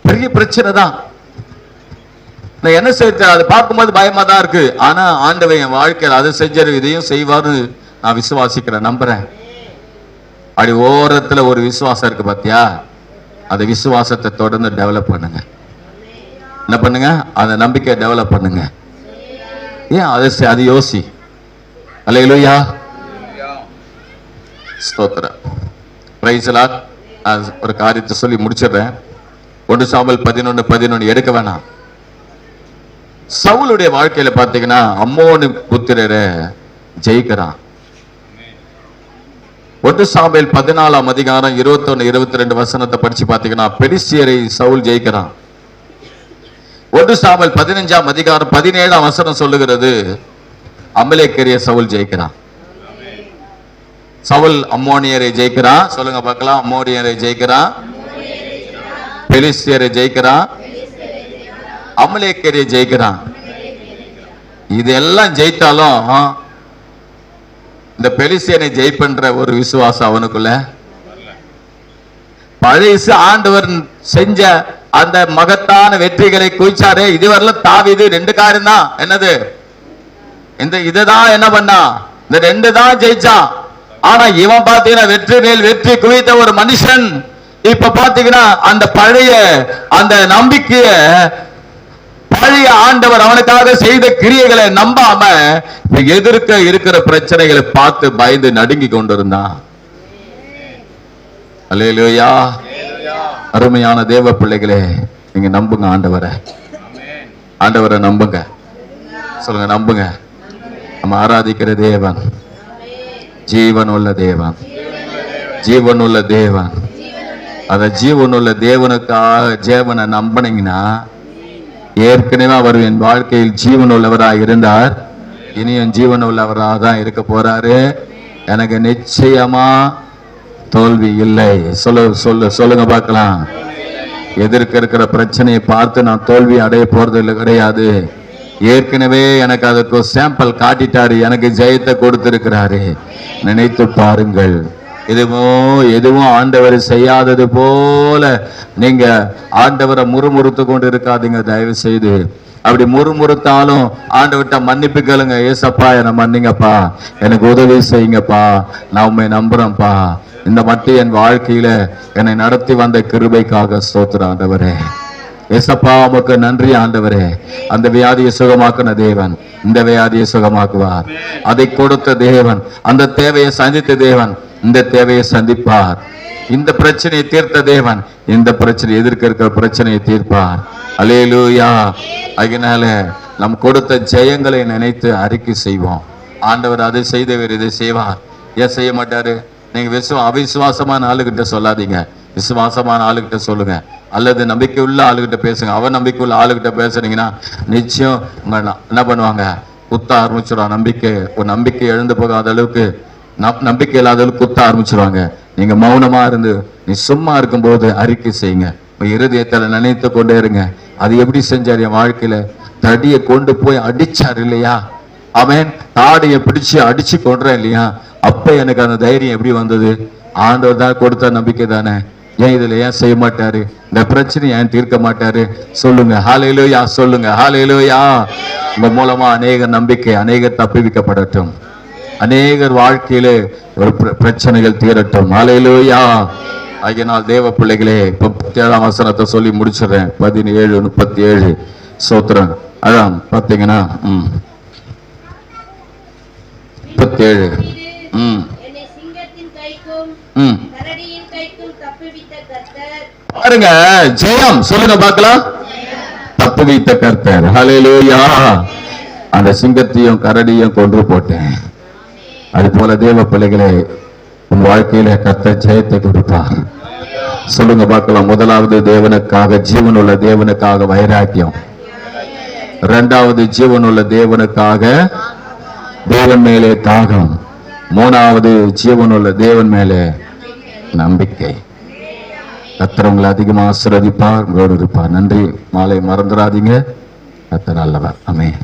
பெரிய பிரச்சனை தான், நான் என்ன செய்ய, அதை பார்க்கும்போது பயமா தான் இருக்கு. ஆனா ஆண்டவன் என் வாழ்க்கையில் அதை செஞ்சாரு, இதையும் செய்வாரு நான் விசுவாசிக்கிறேன், நம்புறேன். அப்படி ஓரத்துல ஒரு விசுவாசம் இருக்கு பாத்தியா, அந்த விசுவாசத்தை தொடர்ந்து டெவலப் பண்ணுங்க. என்ன பண்ணுங்க? அந்த நம்பிக்கையை டெவலப் பண்ணுங்க. ஏன் அது யோசி. அல்லேலூயா, ஸ்தோத்திரம், பிரைஸ் தி லார்ட். ஒரு காரியத்தை சொல்லி முடிச்சிடுறேன். 1 சாமுவேல் 11:11 எடுக்க வேணாம். சவுலுடைய வாழ்க்கையில பாத்தீங்கன்னா அம்மோனி புத்திரரை ஜெயிக்கிறான். 1 சாமுவேல் 14ஆம் அதிகாரம் 21-22 வசனத்தை படிச்சு பாத்தீங்கன்னா பெலிஸ்தியரை சவுல் ஜெயிக்கிறான். 1 சாமுவேல் 15ஆம் அதிகாரம் 17ஆம் வசனம் சொல்லுகிறது அமலேக்கரிய சவுல் ஜெயிக்கிறான். சவுல் அம்மோனியரை ஜெயிக்கிறான். சொல்லுங்க பார்க்கலாம். அம்மோனியரை ஜெயிக்கிறான், பெலிஸ்தியரை ஜெயிக்கிறான், அமலேக்கரிய ஜெயிக்கிறான். இதெல்லாம் ஜெயித்தாலும் இந்த பெலிஸ்தியனை ஜெயிப்பன்ற ஒரு விசுவாசம் அவனுக்குள்ள பழைய ஆண்டவர் செஞ்ச அந்த மகத்தான வெற்றிகளை குவிச்சாரே, இதுவரையிலும் தாவீது 2 காரியம் தான். என்னது? இதுதான் என்ன பண்ணா, இந்த 2 தான் ஜெயிச்சான். ஆனா இவன் பாத்தீங்கன்னா வெற்றி மேல் வெற்றி குவித்த ஒரு மனுஷன். இப்ப பாத்தீங்கன்னா அந்த பழைய அந்த நம்பிக்கைய, பழைய ஆண்டவர் அவனுக்காக செய்த கிரியைகளை நம்பாம எதிர்க்க இருக்கிற பிரச்சனைகளை பார்த்து பயந்து நடுங்கி கொண்டிருந்தான். அல்லேலூயா. அருமையான தேவ பிள்ளைகளே, நீங்க நம்புங்க ஆண்டவரை, ஆண்டவரை நம்புங்க. சொல்லுங்க, நம்புங்க. நம்ம ஆராதிக்கிற தேவன் ஜீவன் உள்ள தேவன், ஜீவன் உள்ள தேவன். அத ஜீவன் உள்ள தேவனுக்காக ஜீவனை நம்பினீங்கன்னா, ஏற்கனவே அவர் என் வாழ்க்கையில் ஜீவன் உள்ளவராக இருந்தார், இனியும் ஜீவன் உள்ளவராக தான் இருக்க போறாரு. எனக்கு நிச்சயமா தோல்வி இல்லை. சொல்லுங்க பார்க்கலாம். எதிர்க்க இருக்கிற பிரச்சனையை பார்த்து நான் தோல்வி அடைய போறது இல்லை, கிடையாது. ஏற்கனவே எனக்கு அதுக்கு சாம்பிள் காட்டிட்டாரு, எனக்கு ஜெயத்தை கொடுத்திருக்கிறாரு. நினைத்து பாருங்கள். எதுவும் ஆண்டவர் செய்யாதது போல நீங்க ஆண்டவரை முறுமுறுத்து கொண்டு இருக்காதீங்க தயவு செய்து. அப்படி முறுமுறுத்தாலும் ஆண்டவர்கிட்ட மன்னிப்பு கேளுங்க. ஏசப்பா, என்னை மன்னிங்கப்பா, எனக்கு உதவி செய்யுங்கப்பா, நான் உண்மை நம்புறேன்ப்பா. இந்த மட்டும் என் வாழ்க்கையில என்னை நடத்தி வந்த கிருபைக்காக ஸ்தோத்திரம் ஆண்டவரே. ஏசப்பா, உமக்கு நன்றி ஆண்டவரே. அந்த வியாதியை சுகமாக்குன தேவன் இந்த வியாதியை சுகமாக்குவார். அதை கொடுத்த தேவன், அந்த தேவையை சந்தித்த தேவன் இந்த தேவையை சந்திப்பார். இந்த பிரச்சனையை தீர்த்த தேவன் இந்த பிரச்சனை, எதிர்க்க இருக்கிற பிரச்சனையை தீர்ப்பார். அல்லேலூயா. அதனால நம் கொடுத்த ஜெயங்களை நினைத்து அறிக்கை செய்வோம். ஆண்டவர் அதை செய்தவர் இதை செய்வார். ஏன் செய்ய மாட்டாரு? நீங்க அவிசுவாசமான ஆளுகிட்ட சொல்லாதீங்க, விசுவாசமான ஆளுகிட்ட சொல்லுங்க. அல்லது நம்பிக்கை உள்ள ஆளுகிட்ட பேசுங்க. அவன் நம்பிக்கை உள்ள ஆளுகிட்ட பேசுனீங்கன்னா நிச்சயம் உங்க என்ன பண்ணுவாங்க, குத்த ஆரம்பிச்சிடும். ஒரு நம்பிக்கை எழுந்து போகாத அளவுக்கு, நம்பிக்கை இல்லாத அளவுக்கு குத்த ஆரம்பிச்சிருவாங்க. நீங்க மௌனமா இருந்து நீ சும்மா இருக்கும்போது அறிக்கை செய்யுங்க. இருதயத்துல நினைத்து கொண்டே இருங்க. அது எப்படி செஞ்சார்? என் வாழ்க்கையில தடியை கொண்டு போய் அடிச்சார் இல்லையா? அவன் தாடியை பிடிச்சு அடிச்சு கொன்றேன் இல்லையா? அப்ப எனக்கு அந்த தைரியம் எப்படி வந்தது? ஆண்டவர் தான் கொடுத்த நம்பிக்கை தானே. ஏன் இதுல ஏன் செய்ய மாட்டாரு? இந்த பிரச்சனை ஏன் தீர்க்க மாட்டாரு? சொல்லுங்க ஹல்லேலூயா, சொல்லுங்க ஹல்லேலூயா. உங்க மூலமா அநேக நம்பிக்கை, அநேகர் தப்புவிக்கப்படட்டும், அநேகர் வாழ்க்கையிலே ஒரு பிரச்சனைகள் தீரட்டும். ஹல்லேலூயா. ஆகையினால் தேவ பிள்ளைகளே, 37ஆம் வசனத்தை சொல்லி முடிச்சிடுறேன். 17:37 சோத்திரம். அதான் பாத்தீங்கன்னா 37 பாருங்க, ஜெயம் சொல்லுங்க பார்க்கலாம். தப்புவித்த கர்த்தர். ஹல்லேலூயா. அந்த சிங்கத்தையும் கரடியும் கொன்று போட்டேன். அது போல தேவ பிள்ளைகளே, உன் வாழ்க்கையில கர்த்தர் ஜெயத்தை கொடுப்பார். சொல்லுங்க பார்க்கலாம். முதலாவது தேவனுக்காக, ஜீவனுள்ள தேவனுக்காக வைராக்கியம். இரண்டாவது ஜீவனுள்ள தேவனுக்காக தேவன் மேலே தாகம். மூணாவது ஜீவனுள்ள தேவன் மேலே நம்பிக்கை. கர்த்தர் உங்களை அதிகமாக ஆசீர்வதிப்பார், உங்களோடு இருப்பார். நன்றி. மாலை மறந்துடாதீங்க. கர்த்தர் நல்லவர். ஆமென்.